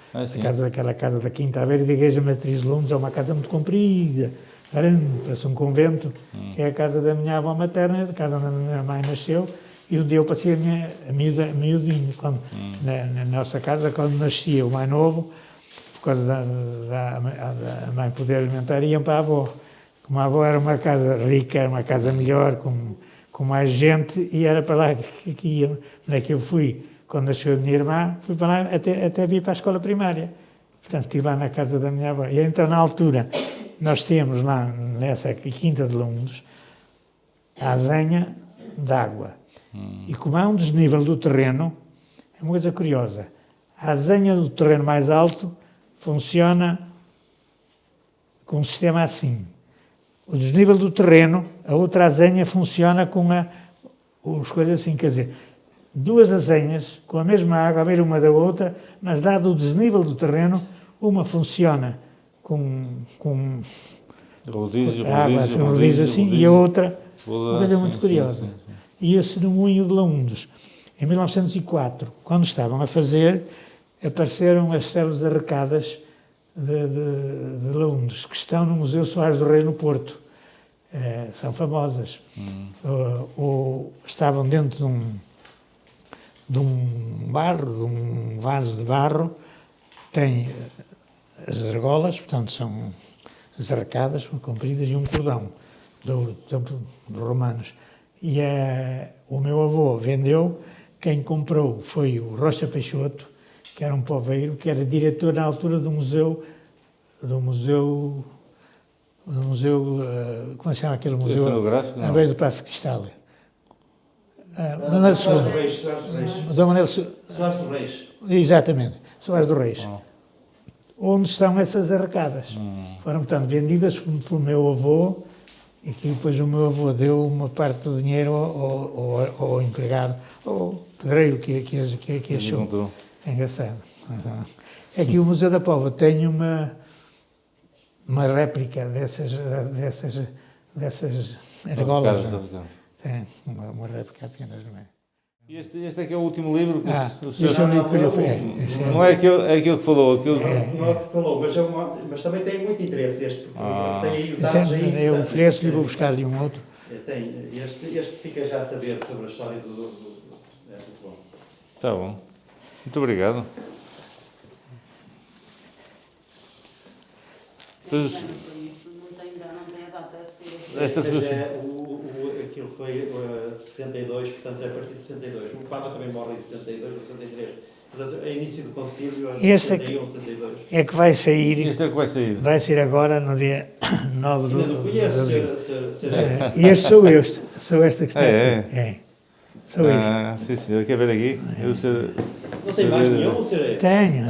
S1: Aquela casa da Quinta à beira da Igreja Matriz de Laúndes é uma casa muito comprida, grande, parece um convento. É a casa da minha avó materna, a casa onde a minha mãe nasceu. E um dia eu passei a miudinho, na nossa casa, quando nascia o mais novo, por causa da mãe poder alimentar, iam para a avó. Como a avó era uma casa rica, era uma casa melhor, com mais gente, e era para lá que ia. Onde é que eu fui? Quando nasceu a minha irmã, fui para lá até vir para a escola primária. Portanto, estive lá na casa da minha avó. E então, na altura, nós tínhamos lá, nessa Quinta de Laúndes, a azenha d'água. E como há um desnível do terreno, é uma coisa curiosa. A azenha do terreno mais alto funciona com um sistema assim. O desnível do terreno, a outra azenha funciona com as coisas assim, quer dizer, duas azenhas com a mesma água à beira uma da outra, mas dado o desnível do terreno, uma funciona com rodízio assim, e a outra, uma coisa muito curiosa. E esse no moinho de Laúndes, em 1904, quando estavam a fazer, apareceram as células arrecadas de Laúndes, que estão no Museu Soares do Rei no Porto. São famosas. Estavam dentro de um vaso de barro, tem as argolas, portanto são as arrecadas, compridas, e um cordão de ouro, do tempo dos romanos. E o meu avô vendeu, quem comprou foi o Rocha Peixoto, que era um poveiro, que era diretor na altura do museu, como se chama aquele museu? À beira do Praça Cristal. Manuel II. Dom Manuel II.
S4: Soares do Reis.
S1: Exatamente, Soares do Reis. Onde estão essas arrecadas. Foram, portanto, vendidas pelo meu avô, e que depois o meu avô deu uma parte do dinheiro ao empregado, ao pedreiro que achou. É engraçado. É que o Museu da Póvoa tem uma réplica dessas argolas. Tem uma réplica apenas, não é?
S2: E este é que é o último livro que o senhor...
S1: Este é o livro que eu fiz.
S2: Não é aquilo que falou.
S4: Mas também tem muito interesse este, porque tem aí os
S1: dados
S4: dados aí.
S1: Eu ofereço-lhe e vou buscar-lhe um outro.
S4: Este fica já a saber sobre a história do... É muito bom.
S2: Está bom. Muito obrigado.
S3: Não tem a data.
S2: Esta foi...
S4: Aquilo foi 62, portanto é a partir de 62. O Papa também morre em 62 ou 63. Portanto, é início do concílio, é 61, 62.
S1: É que vai sair.
S2: Este é que vai sair.
S1: Vai sair agora, no dia 9 de abril.
S4: Não conheço,
S1: E este sou eu. Sou esta que está aqui. Sou este.
S2: Sim, senhor. Quer ver aqui?
S4: Não tem mais nenhum, senhor?
S1: Tenho.